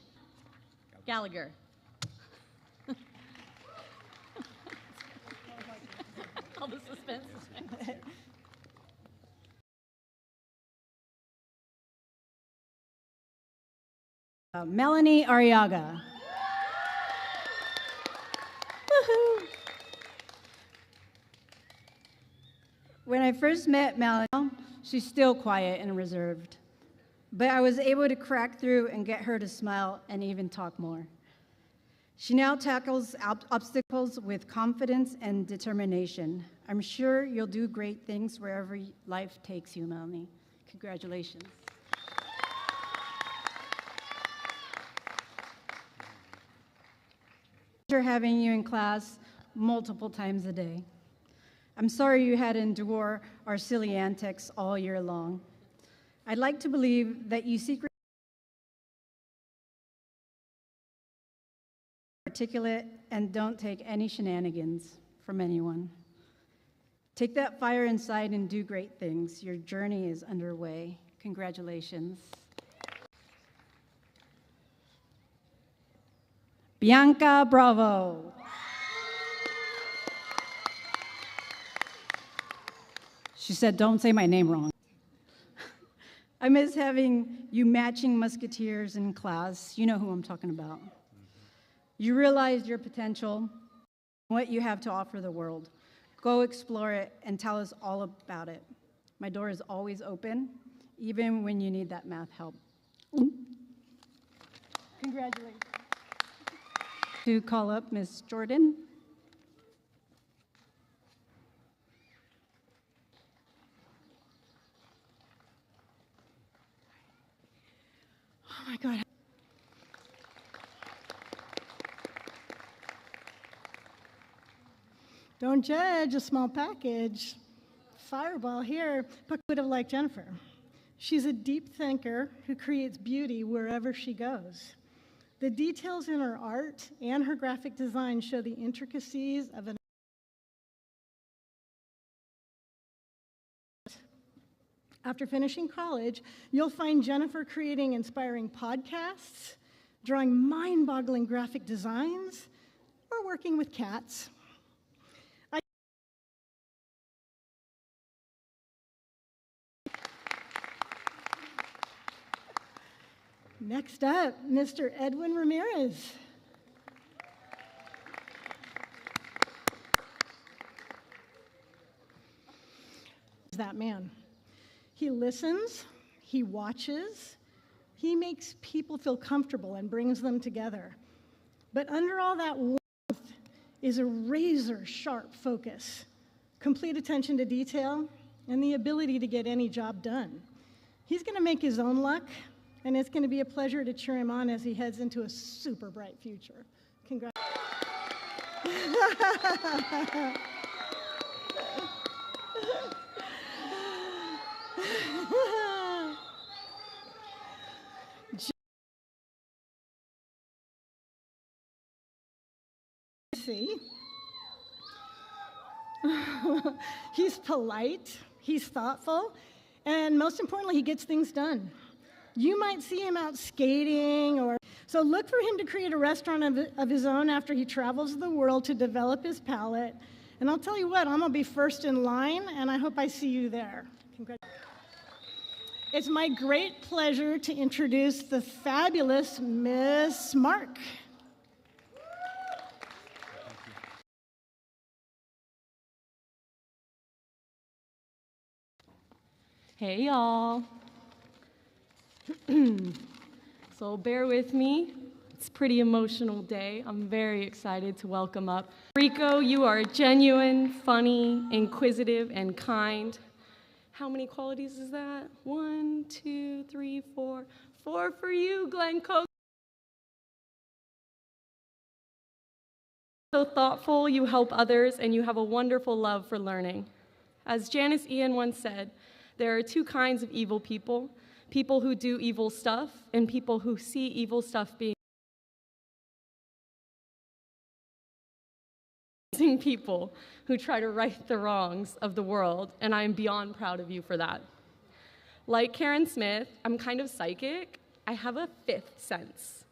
S18: Gallagher. All the suspense.
S19: Melanie Arriaga. Woohoo! When I first met Melanie, she's still quiet and reserved, but I was able to crack through and get her to smile and even talk more. She now tackles obstacles with confidence and determination. I'm sure you'll do great things wherever life takes you, Melanie. Congratulations. Pleasure having you in class multiple times a day. I'm sorry you had to endure our silly antics all year long. I'd like to believe that you secretly articulate and don't take any shenanigans from anyone. Take that fire inside and do great things. Your journey is underway. Congratulations. Bianca Bravo. She said, don't say my name wrong. I miss having you matching musketeers in class. You know who I'm talking about. You realize your potential, what you have to offer the world. Go explore it and tell us all about it. My door is always open, even when you need that math help. Congratulations. To call up Miss Jordan.
S20: Oh my God. Don't judge a small package. Fireball here, but would have liked Jennifer. She's a deep thinker who creates beauty wherever she goes. The details in her art and her graphic design show the intricacies of an After finishing college, you'll find Jennifer creating inspiring podcasts, drawing mind-boggling graphic designs, or working with cats. Next up, Mr. Edwin Ramirez. That man. He listens, he watches, he makes people feel comfortable and brings them together. But under all that warmth is a razor-sharp focus, complete attention to detail, and the ability to get any job done. He's going to make his own luck, and it's going to be a pleasure to cheer him on as he heads into a super bright future. Congratulations. See? He's polite, he's thoughtful, and most importantly, he gets things done. You might see him out skating, or so look for him to create a restaurant of his own after he travels the world to develop his palate. And I'll tell you what, I'm gonna be first in line, and I hope I see you there. Congratulations. It's my great pleasure to introduce the fabulous Miss Mark.
S21: Hey, y'all. So bear with me. It's a pretty emotional day. I'm very excited to welcome up Rico. You are genuine, funny, inquisitive, and kind. How many qualities is that? 1, 2, 3, 4. 4 for you, Glenn Coke. So thoughtful, you help others, and you have a wonderful love for learning. As Janice Ian once said, there are 2 kinds of evil people: people who do evil stuff and people who see evil stuff being people who try to right the wrongs of the world, and I am beyond proud of you for that. Like Karen Smith, I'm kind of psychic. I have a 5th sense,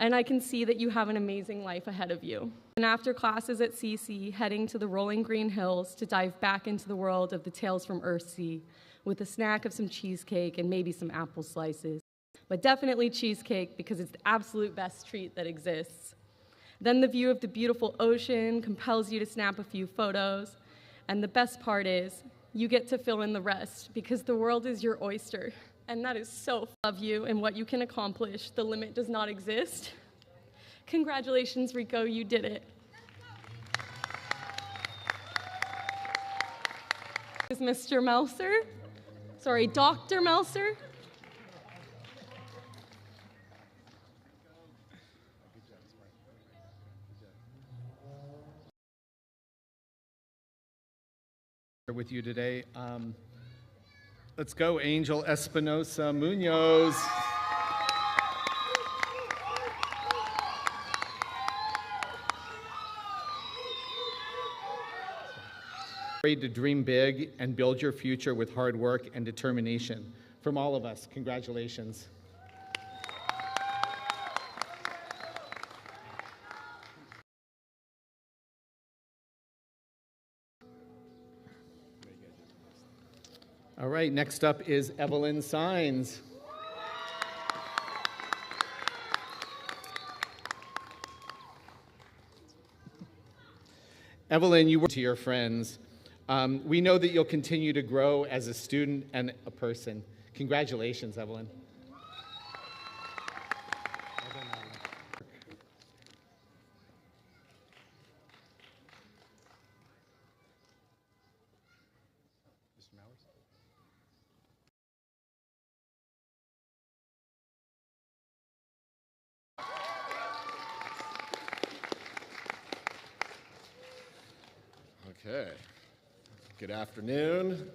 S21: and I can see that you have an amazing life ahead of you. And after classes at CC, heading to the rolling green hills to dive back into the world of the Tales from Earthsea with a snack of some cheesecake and maybe some apple slices, but definitely cheesecake because it's the absolute best treat that exists. Then the view of the beautiful ocean compels you to snap a few photos, and the best part is you get to fill in the rest because the world is your oyster, and that is so of you and what you can accomplish. The limit does not exist. Congratulations, Rico, you did it. Is Mr. Melser? Sorry, Dr. Melser?
S17: With you today. Let's go, Angel Espinosa Munoz. Afraid to dream big and build your future with hard work and determination. From all of us, congratulations. All right, next up is Evelyn Sines. Evelyn, you work to your friends. We know that you'll continue to grow as a student and a person. Congratulations, Evelyn.
S22: Okay. Good afternoon.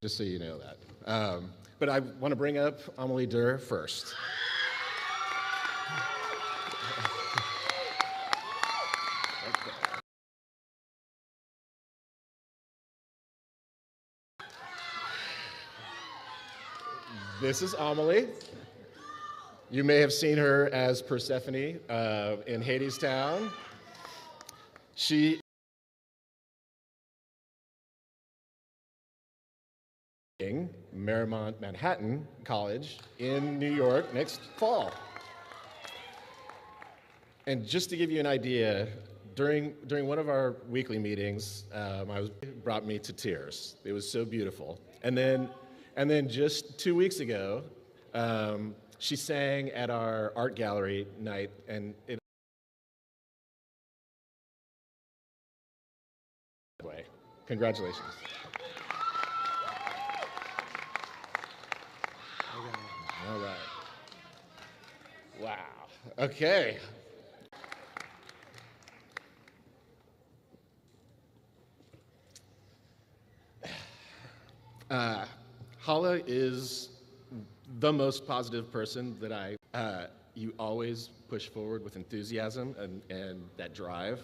S22: Just so you know that. But I want to bring up Amelie Durr first. This is Amelie. You may have seen her as Persephone in Hadestown. She Marymount Manhattan College in New York next fall. And just to give you an idea, during one of our weekly meetings, brought me to tears. It was so beautiful. And then just 2 weeks ago, she sang at our art gallery night, and it way. Congratulations. All right. Wow. Okay. Hala is the most positive person that you always push forward with enthusiasm and that drive.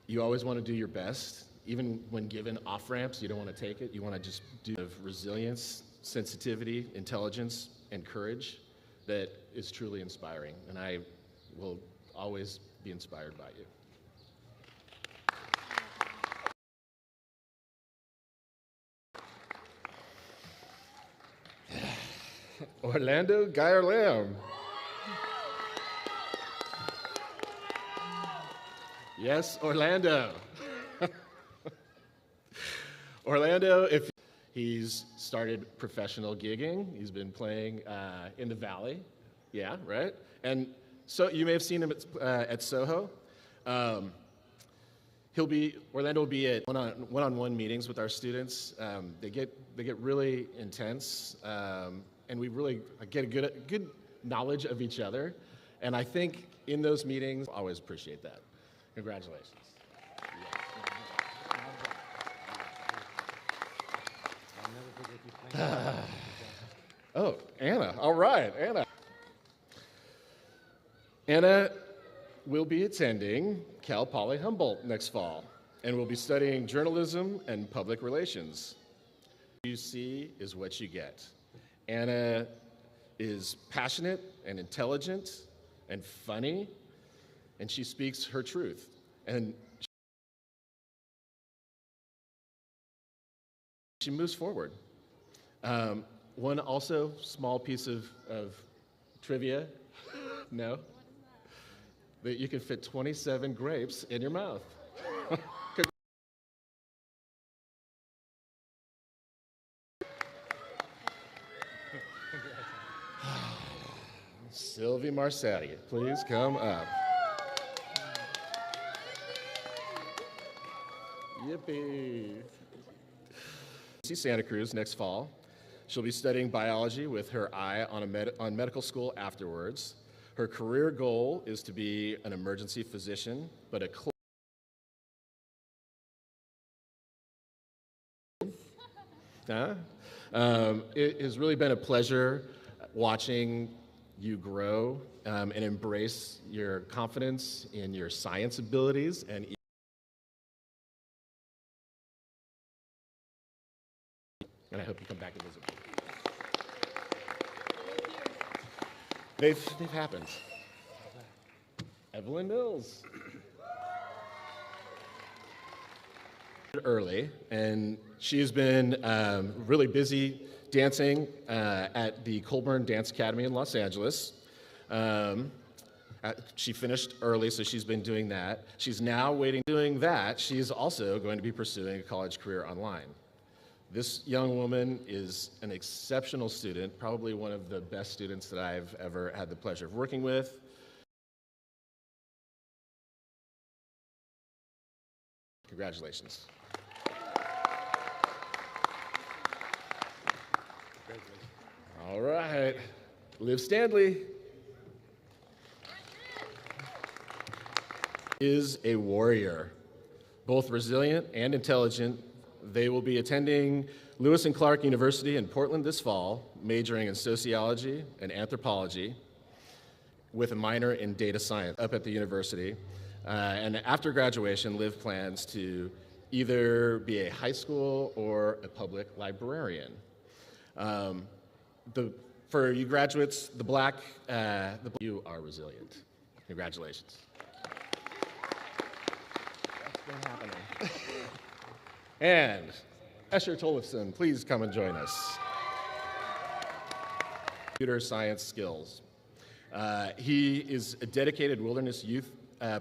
S22: You always want to do your best. Even when given off-ramps, you don't want to take it. You want to just do resilience sensitivity, intelligence, and courage that is truly inspiring, and I will always be inspired by you. Orlando Geyer-Lamb. Yes, Orlando. Orlando, if he's started professional gigging, he's been playing in the Valley, yeah, right? And so you may have seen him at Soho. Orlando will be at one-on-one meetings with our students. They get really intense, and we really get a good knowledge of each other. And I think in those meetings, I always appreciate that. Congratulations. Oh, Anna. All right, Anna. Anna will be attending Cal Poly Humboldt next fall and will be studying journalism and public relations. What you see is what you get. Anna is passionate and intelligent and funny, and she speaks her truth. And she moves forward. One also small piece of trivia, no? That you can fit 27 grapes in your mouth. Sylvie Marsetti, please come up. Yippee. See Santa Cruz next fall. She'll be studying biology with her eye on medical school afterwards. Her career goal is to be an emergency physician, but it has really been a pleasure watching you grow and embrace your confidence in your science abilities and I hope you come back and visit me. They've happened. Evelyn Mills. Early, and she's been really busy dancing at the Colburn Dance Academy in Los Angeles. She finished early, so she's been doing that. She's now doing that. She's also going to be pursuing a college career online. This young woman is an exceptional student, probably one of the best students that I've ever had the pleasure of working with. Congratulations. All right, Liv Stanley is a warrior, both resilient and intelligent. They will be attending Lewis and Clark University in Portland this fall, majoring in sociology and anthropology with a minor in data science up at the university. And after graduation, Liv plans to either be a high school or a public librarian. For you graduates, you are resilient. Congratulations. That's been happening. And Escher Tollefson, please come and join us. Computer science skills. He is a dedicated Wilderness Youth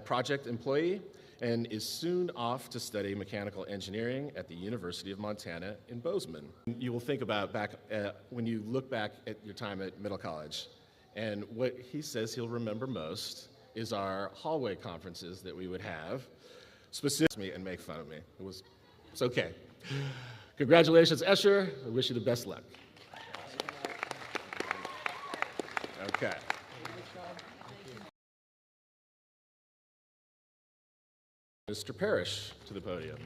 S22: Project employee and is soon off to study mechanical engineering at the University of Montana in Bozeman. You will think about when you look back at your time at Middle College, and what he says he'll remember most is our hallway conferences that we would have, specifically, and make fun of me. It's okay. Congratulations, Escher. I wish you the best luck. Okay. Mr. Parrish to the podium.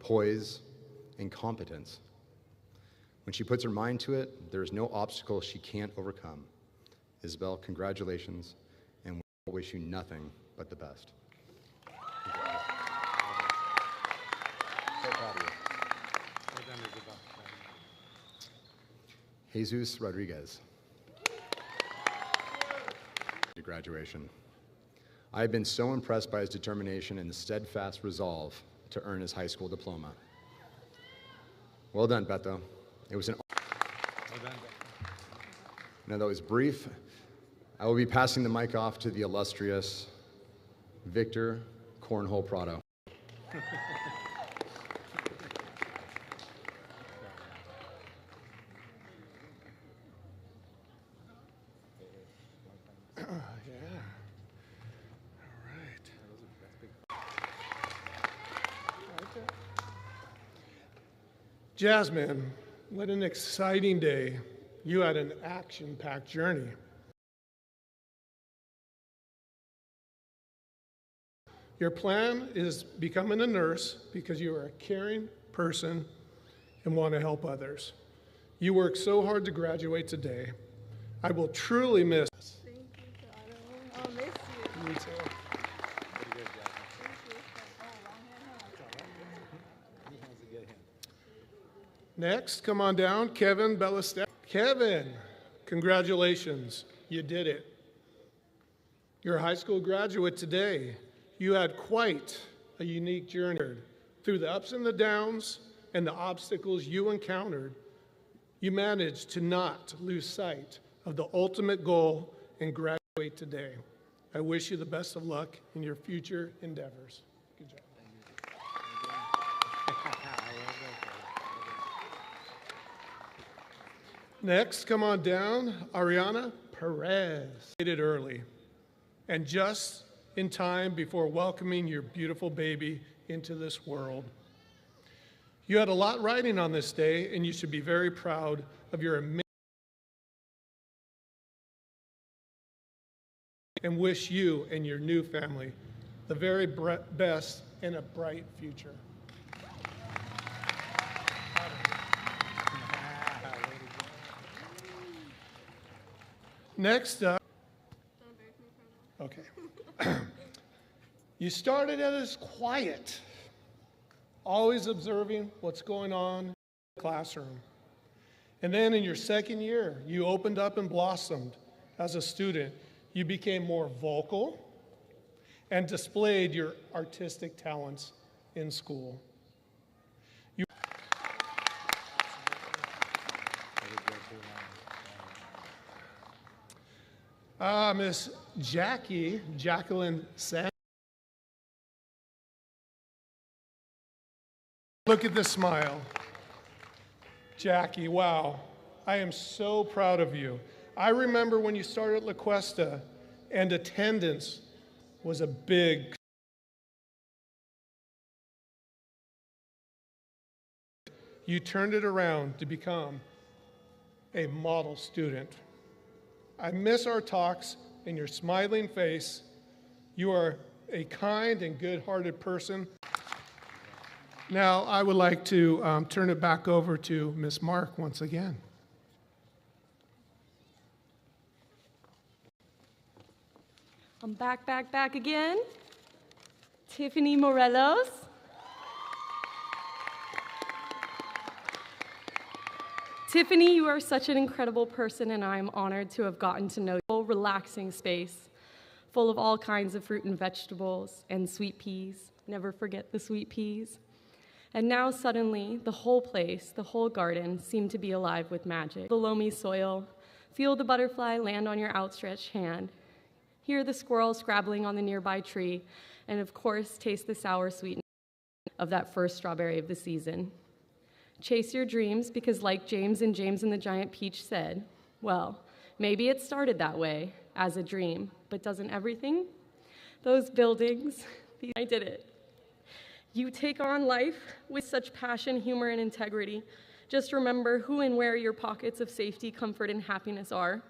S2: poise, and competence. When she puts her mind to it, there is no obstacle she can't overcome. Isabel, congratulations, and we wish you nothing but the best. So proud of you. Jesus Rodriguez. To graduation. I have been so impressed by his determination and the steadfast resolve to earn his high school diploma. Well done, Beto. It was an honor. Now that was brief. I will be passing the mic off to the illustrious Victor Cornhole Prado.
S4: Jasmine, what an exciting day. You had an action-packed journey. Your plan is becoming a nurse because you are a caring person and want to help others. You worked so hard to graduate today. I will truly miss.
S3: Thank you, Todd. I'll miss you.
S4: Me too. Next, come on down, Kevin Bellastep. Kevin, congratulations, you did it. You're a high school graduate today. You had quite a unique journey through the ups and the downs and the obstacles you encountered. You managed to not lose sight of the ultimate goal and graduate today. I wish you the best of luck in your future endeavors. Good job. Next, come on down, Ariana Perez. Made it early, and just in time before welcoming your beautiful baby into this world. You had a lot riding on this day, and you should be very proud of your amazing and wish you and your new family the very best and a bright future. Next up, okay. You started out as quiet, always observing what's going on in the classroom. And then in your second year, you opened up and blossomed as a student. You became more vocal and displayed your artistic talents in school. Miss Jacqueline Sand. Look at this smile. Jackie, wow, I am so proud of you. I remember when you started at La Cuesta and attendance was a big. You turned it around to become a model student. I miss our talks and your smiling face. You are a kind and good-hearted person. Now, I would like to turn it back over to Ms. Mark once again.
S21: I'm back again. Tiffany Morelos. Tiffany, you are such an incredible person, and I'm honored to have gotten to know you. A relaxing space full of all kinds of fruit and vegetables and sweet peas. Never forget the sweet peas. And now suddenly, the whole place, the whole garden, seemed to be alive with magic. The loamy soil, feel the butterfly land on your outstretched hand, hear the squirrel scrabbling on the nearby tree, and of course, taste the sour sweetness of that first strawberry of the season. Chase your dreams, because like James and the Giant Peach said, well, maybe it started that way, as a dream, but doesn't everything? Those buildings, I did it. You take on life with such passion, humor, and integrity. Just remember who and where your pockets of safety, comfort, and happiness are.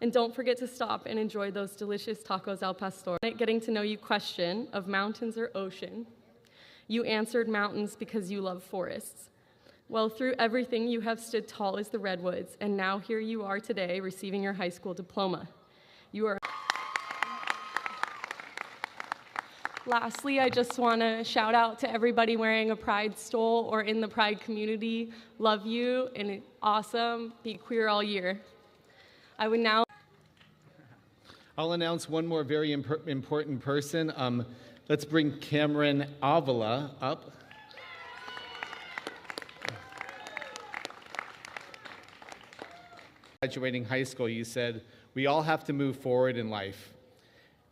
S21: And don't forget to stop and enjoy those delicious tacos al pastor. Getting to know you question of mountains or ocean. You answered mountains because you love forests. Well, through everything, you have stood tall as the redwoods, and now here you are today receiving your high school diploma. You are. Lastly, I just want to shout out to everybody wearing a Pride stole or in the Pride community. Love you, and awesome. Be queer all year. I would now.
S5: I'll announce one more very important person. Let's bring Cameron Avila up. Graduating high school, you said, we all have to move forward in life.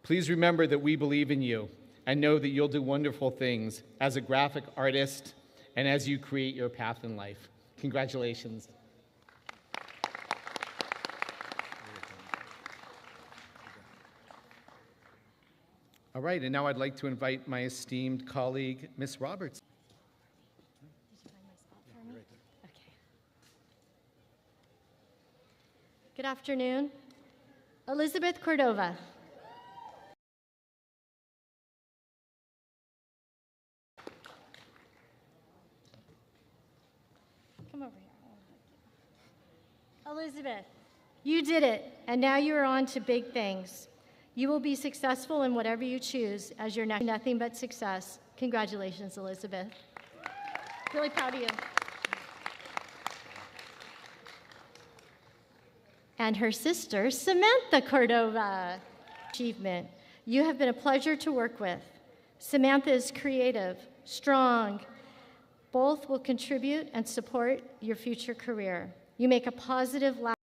S5: Please remember that we believe in you and know that you'll do wonderful things as a graphic artist and as you create your path in life. Congratulations. All right, and now I'd like to invite my esteemed colleague, Ms. Roberts.
S8: Good afternoon. Elizabeth Cordova. Come over here. Elizabeth, you did it, and now you are on to big things. You will be successful in whatever you choose as your nothing but success. Congratulations, Elizabeth. Really proud of you. And her sister, Samantha Cordova. Achievement. You have been a pleasure to work with. Samantha is creative, strong. Both will contribute and support your future career. You make a positive life.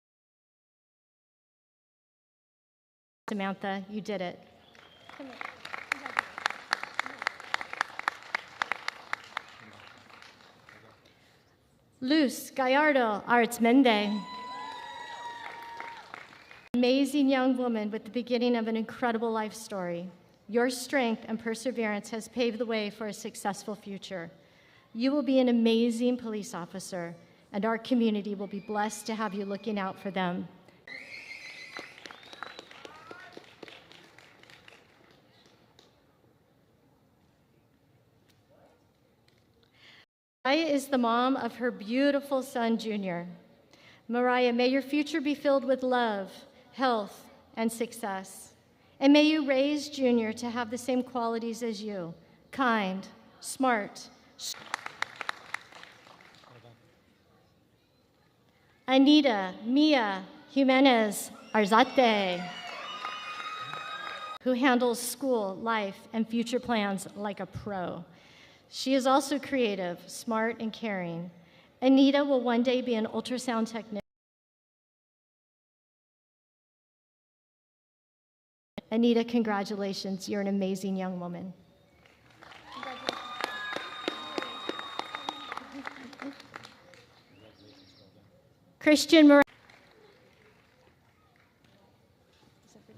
S8: Samantha, you did it. Luz Gallardo Arzmende. Amazing young woman with the beginning of an incredible life story. Your strength and perseverance has paved the way for a successful future. You will be an amazing police officer, and our community will be blessed to have you looking out for them. Mariah is the mom of her beautiful son, Junior. Mariah, may your future be filled with love, health, and success. And may you raise Junior to have the same qualities as you, kind, smart. Anita Mia Jimenez Arzate, who handles school, life, and future plans like a pro. She is also creative, smart, and caring. Anita will one day be an ultrasound technician. Anita, congratulations. You're an amazing young woman. Christian Moran. Is that for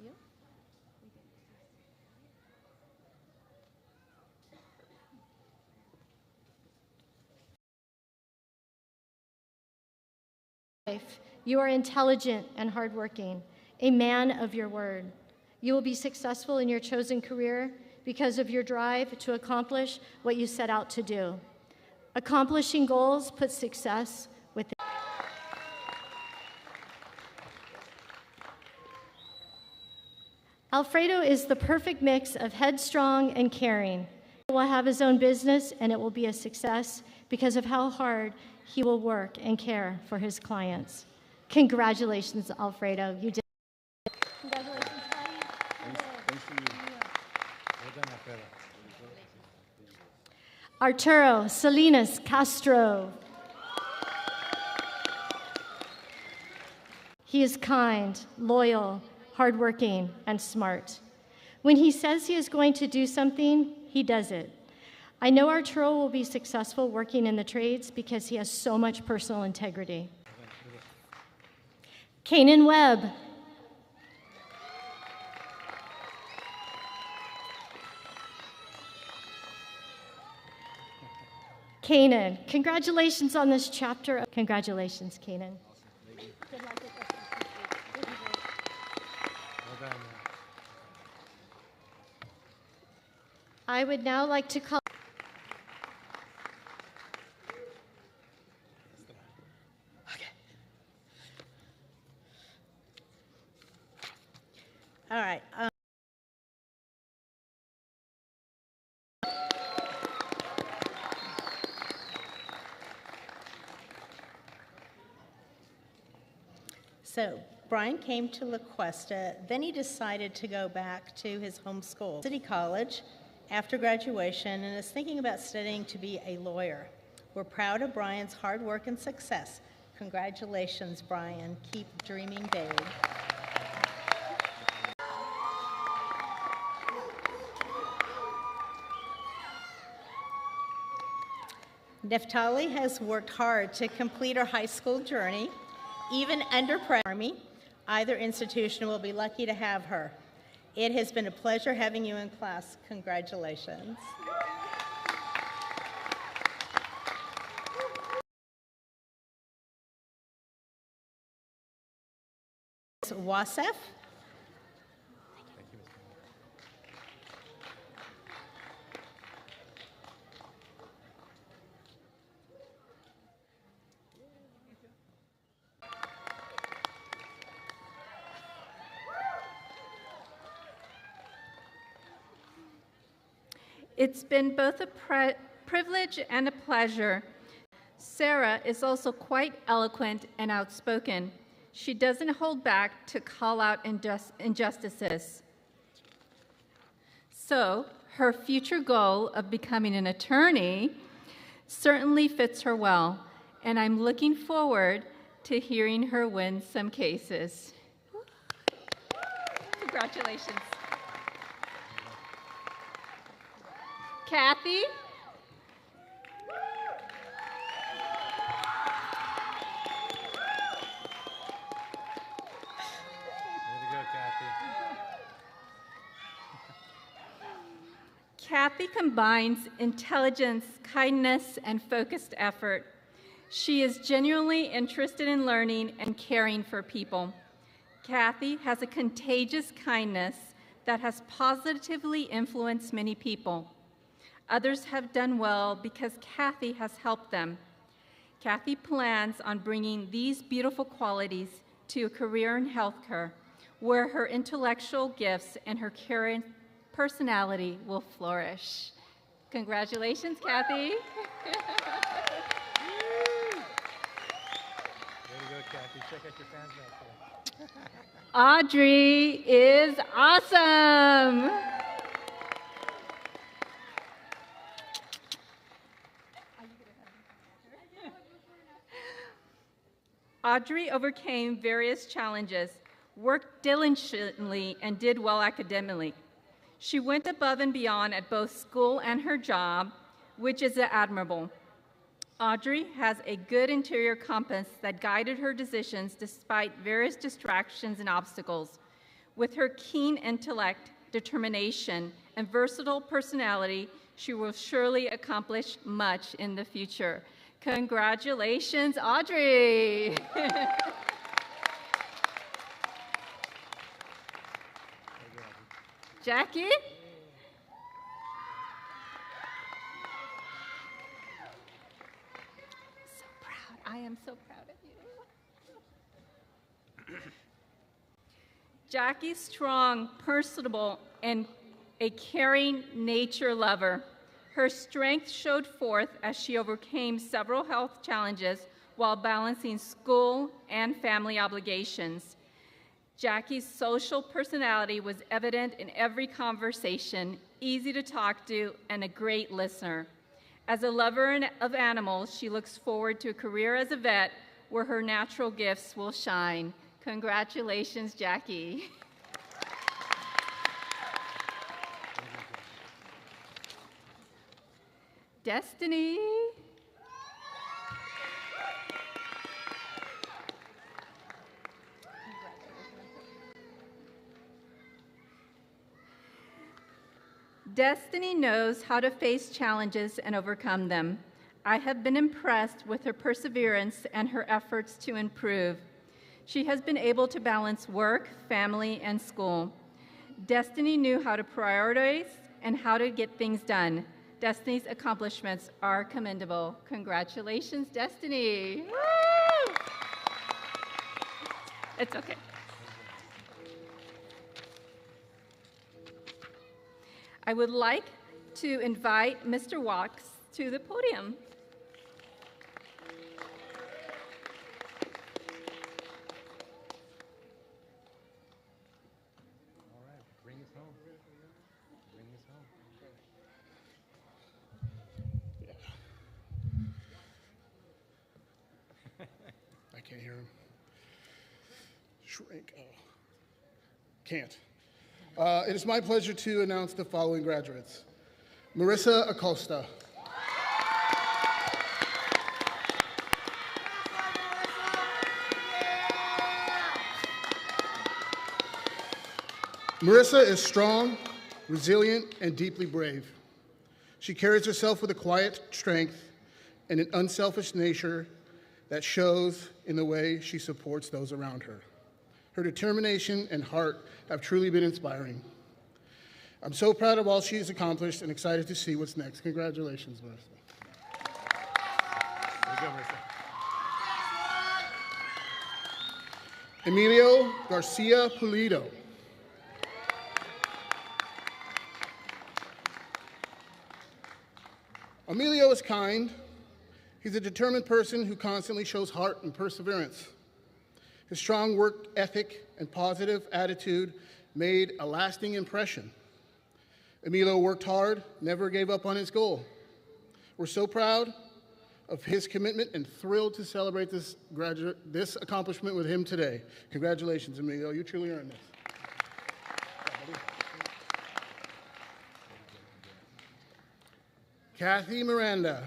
S8: you? You are intelligent and hardworking, a man of your word. You will be successful in your chosen career because of your drive to accomplish what you set out to do. Accomplishing goals puts success within. Alfredo is the perfect mix of headstrong and caring. He will have his own business, and it will be a success because of how hard he will work and care for his clients. Congratulations, Alfredo. You did. Congratulations, Arturo Salinas Castro. He is kind, loyal, hardworking, and smart. When he says he is going to do something, he does it. I know Arturo will be successful working in the trades because he has so much personal integrity. Kanan Webb. Kanan, congratulations on this chapter. Congratulations, Kanan. Good luck with this. I would now like to call
S9: So Brian came to La Cuesta, then he decided to go back to his home school, City College, after graduation, and is thinking about studying to be a lawyer. We're proud of Brian's hard work and success. Congratulations, Brian. Keep dreaming big. Neftali has worked hard to complete her high school journey. Even under pressure, either institution will be lucky to have her. It has been a pleasure having you in class. Congratulations. Wasef.
S10: It's been both a privilege and a pleasure. Sarah is also quite eloquent and outspoken. She doesn't hold back to call out injustices. So her future goal of becoming an attorney certainly fits her well, and I'm looking forward to hearing her win some cases. Congratulations. Kathy? Kathy combines intelligence, kindness, and focused effort. She is genuinely interested in learning and caring for people. Kathy has a contagious kindness that has positively influenced many people. Others have done well because Kathy has helped them. Kathy plans on bringing these beautiful qualities to a career in healthcare, where her intellectual gifts and her caring personality will flourish. Congratulations, Kathy.
S1: Way to go, Kathy. Check out your fans back there.
S10: Audrey is awesome. Audrey overcame various challenges, worked diligently, and did well academically. She went above and beyond at both school and her job, which is admirable. Audrey has a good interior compass that guided her decisions despite various distractions and obstacles. With her keen intellect, determination, and versatile personality, she will surely accomplish much in the future. Congratulations, Audrey! Jackie? So proud. I am so proud of you. Jackie's strong, personable, and a caring nature lover. Her strength showed forth as she overcame several health challenges while balancing school and family obligations. Jackie's social personality was evident in every conversation, easy to talk to, and a great listener. As a lover of animals, she looks forward to a career as a vet where her natural gifts will shine. Congratulations, Jackie. Destiny. Destiny knows how to face challenges and overcome them. I have been impressed with her perseverance and her efforts to improve. She has been able to balance work, family, and school. Destiny knew how to prioritize and how to get things done. Destiny's accomplishments are commendable. Congratulations, Destiny. Woo! It's okay. I would like to invite Mr. Walks to the podium.
S11: Shrink. Oh. Can't. It is my pleasure to announce the following graduates. Marissa Acosta. Marissa is strong, resilient, and deeply brave. She carries herself with a quiet strength and an unselfish nature that shows in the way she supports those around her. Her determination and heart have truly been inspiring. I'm so proud of all she has accomplished and excited to see what's next. Congratulations, Marissa. There you go, Marissa. Emilio Garcia Pulido. Emilio is kind. He's a determined person who constantly shows heart and perseverance. His strong work ethic and positive attitude made a lasting impression. Emilio worked hard, never gave up on his goal. We're so proud of his commitment and thrilled to celebrate this accomplishment with him today. Congratulations, Emilio. You truly earned this. Kathy Miranda.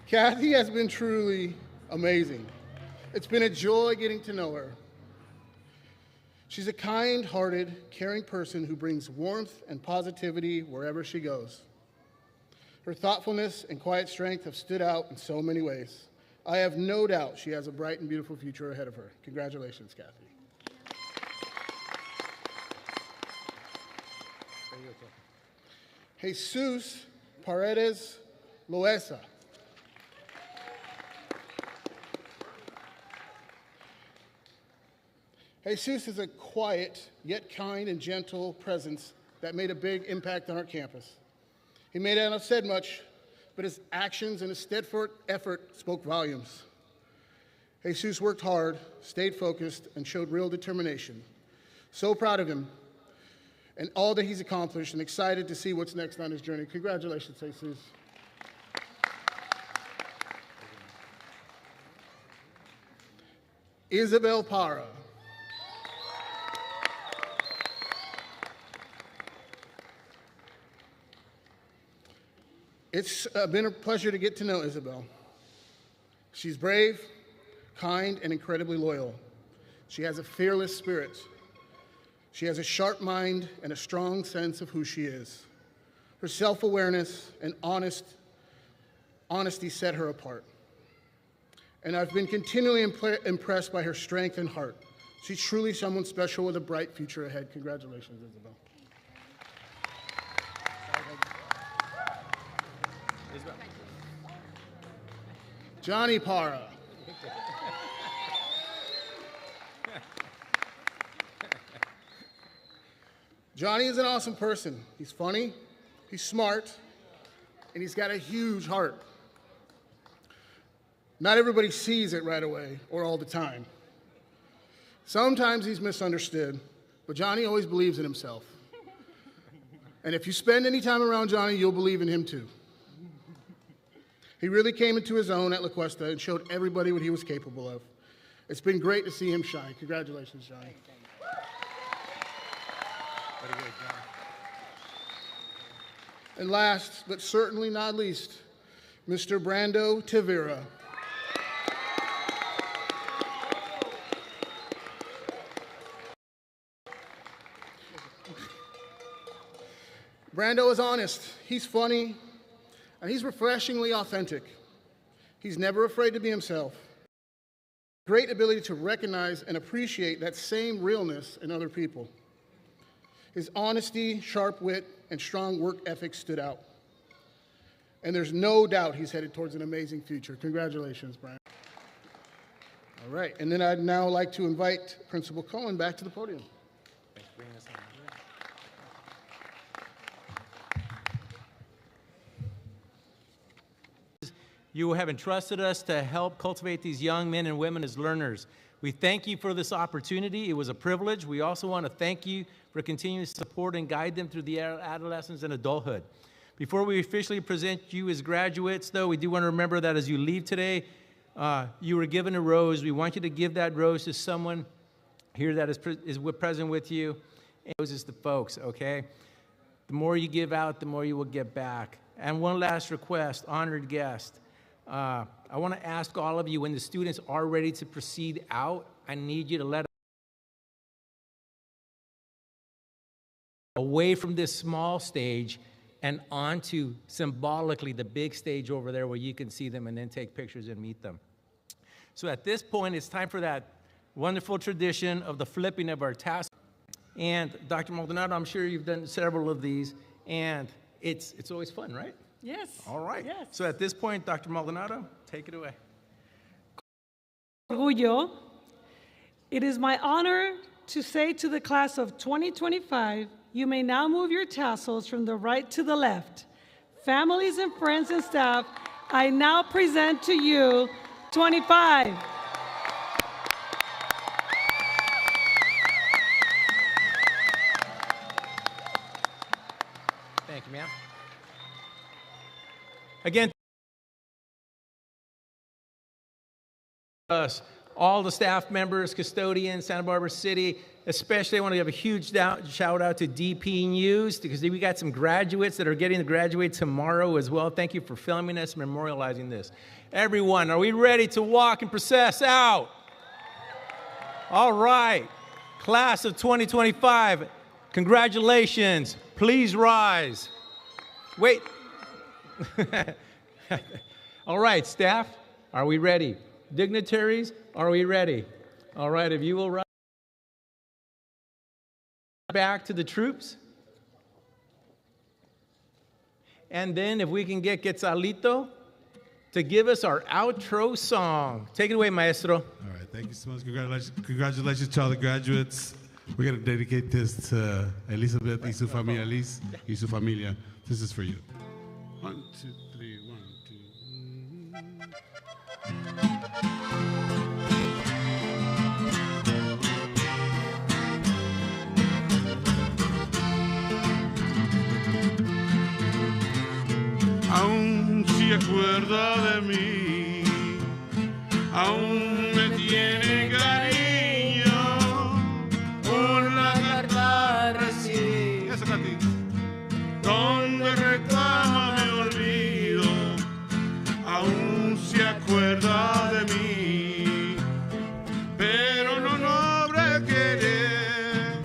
S11: Kathy has been truly amazing. It's been a joy getting to know her. She's a kind-hearted, caring person who brings warmth and positivity wherever she goes. Her thoughtfulness and quiet strength have stood out in so many ways. I have no doubt she has a bright and beautiful future ahead of her. Congratulations, Kathy. Jesus Paredes Loesa. Jesus is a quiet, yet kind and gentle presence that made a big impact on our campus. He may not have said much, but his actions and his steadfast effort spoke volumes. Jesus worked hard, stayed focused, and showed real determination. So proud of him and all that he's accomplished, and excited to see what's next on his journey. Congratulations, Jesus. Isabel Parra. It's been a pleasure to get to know Isabel. She's brave, kind, and incredibly loyal. She has a fearless spirit. She has a sharp mind and a strong sense of who she is. Her self-awareness and honesty set her apart. And I've been continually impressed by her strength and heart. She's truly someone special with a bright future ahead. Congratulations, Isabel. Johnny Parra. Johnny is an awesome person. He's funny, he's smart, and he's got a huge heart. Not everybody sees it right away or all the time. Sometimes he's misunderstood, but Johnny always believes in himself. And if you spend any time around Johnny, you'll believe in him too. He really came into his own at La Cuesta and showed everybody what he was capable of. It's been great to see him shine. Congratulations, Johnny. Very good, Johnny. And last, but certainly not least, Mr. Brando Tavera. Brando is honest, he's funny, and he's refreshingly authentic. He's never afraid to be himself. Great ability to recognize and appreciate that same realness in other people. His honesty, sharp wit, and strong work ethic stood out. And there's no doubt he's headed towards an amazing future. Congratulations, Brian. All right, and then I'd now like to invite Principal Cohen back to the podium.
S1: Thanks for bringing us on. You have entrusted us to help cultivate these young men and women as learners. We thank you for this opportunity. It was a privilege. We also want to thank you for continuing to support and guide them through the adolescence and adulthood. Before we officially present you as graduates, though, we do want to remember that as you leave today, you were given a rose. We want you to give that rose to someone here that is present with you. And roses to folks, okay? The more you give out, the more you will get back. And one last request, honored guest. I want to ask all of you, when the students are ready to proceed out, I need you to let away from this small stage and onto, symbolically, the big stage over there where you can see them and then take pictures and meet them. So at this point, it's time for that wonderful tradition of the flipping of our tassels. And Dr. Maldonado, I'm sure you've done several of these, and it's always fun, right?
S12: Yes.
S1: All right.
S12: Yes.
S1: So at this point, Dr. Maldonado, take it away.
S12: Orgullo. It is my honor to say to the class of 2025, you may now move your tassels from the right to the left. Families and friends and staff, I now present to you 25.
S1: Thank you, ma'am. Again, all the staff members, custodians, Santa Barbara City, especially I want to give a huge shout out to DP News because we got some graduates that are getting to graduate tomorrow as well. Thank you for filming us, memorializing this. Everyone, are we ready to walk and process out? All right. Class of 2025, congratulations. Please rise. Wait. All right, staff, are we ready? Dignitaries, are we ready? All right, if you will rise back to the troops. And then if we can get Quetzalito to give us our outro song. Take it away, maestro.
S13: All right, thank you so much. Congratulations to all the graduates. We're going to dedicate this to Elizabeth y su familia, Liz y su familia. This is for you. 1, 2, 3, 1, 2. Aún se acuerda de mí, aún me tiene cariño por la carta recibí, donde reclama mi olvido, aún se acuerda de mí, pero no logra querer,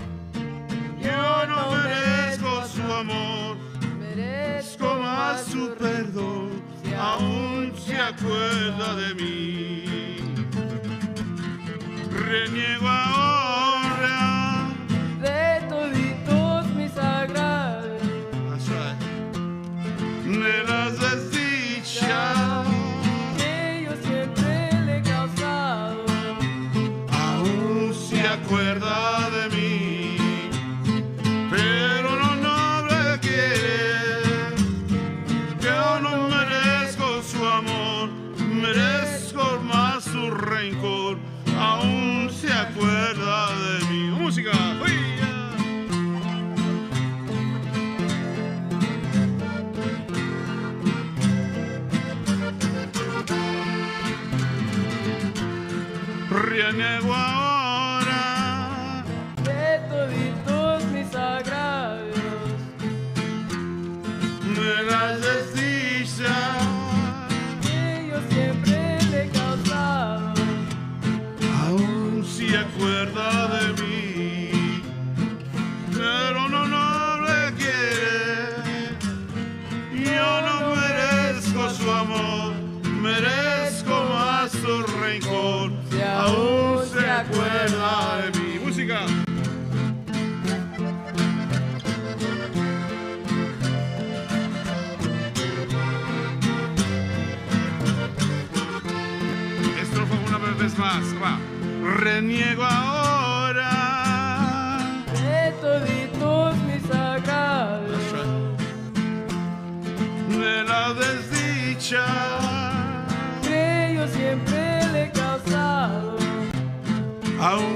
S13: yo no merezco su amor, merezco más su perdón, aún se acuerda de mí. Reniego ahora
S3: de toditos mis agravios,
S13: de las desdichas
S3: que yo siempre le he causado,
S13: aún se acuerda de mí, pero no logra querer, yo no merezco su amor, merezco más su rencor, aún se acuerda de mí. Música, reniego ahora
S3: de toditos mis agravios,
S13: de las desdichas
S3: que yo siempre le he causado,
S13: aún se acuerda de mí, pero no le quiere, yo no merezco su amor, merezco más su rencor, aún se acuerda de mí. Música. Estrofa una vez más, va. Reniego ahora
S3: de toditos mis agravios,
S13: de la desdicha
S3: que yo siempre le he causado,
S13: aún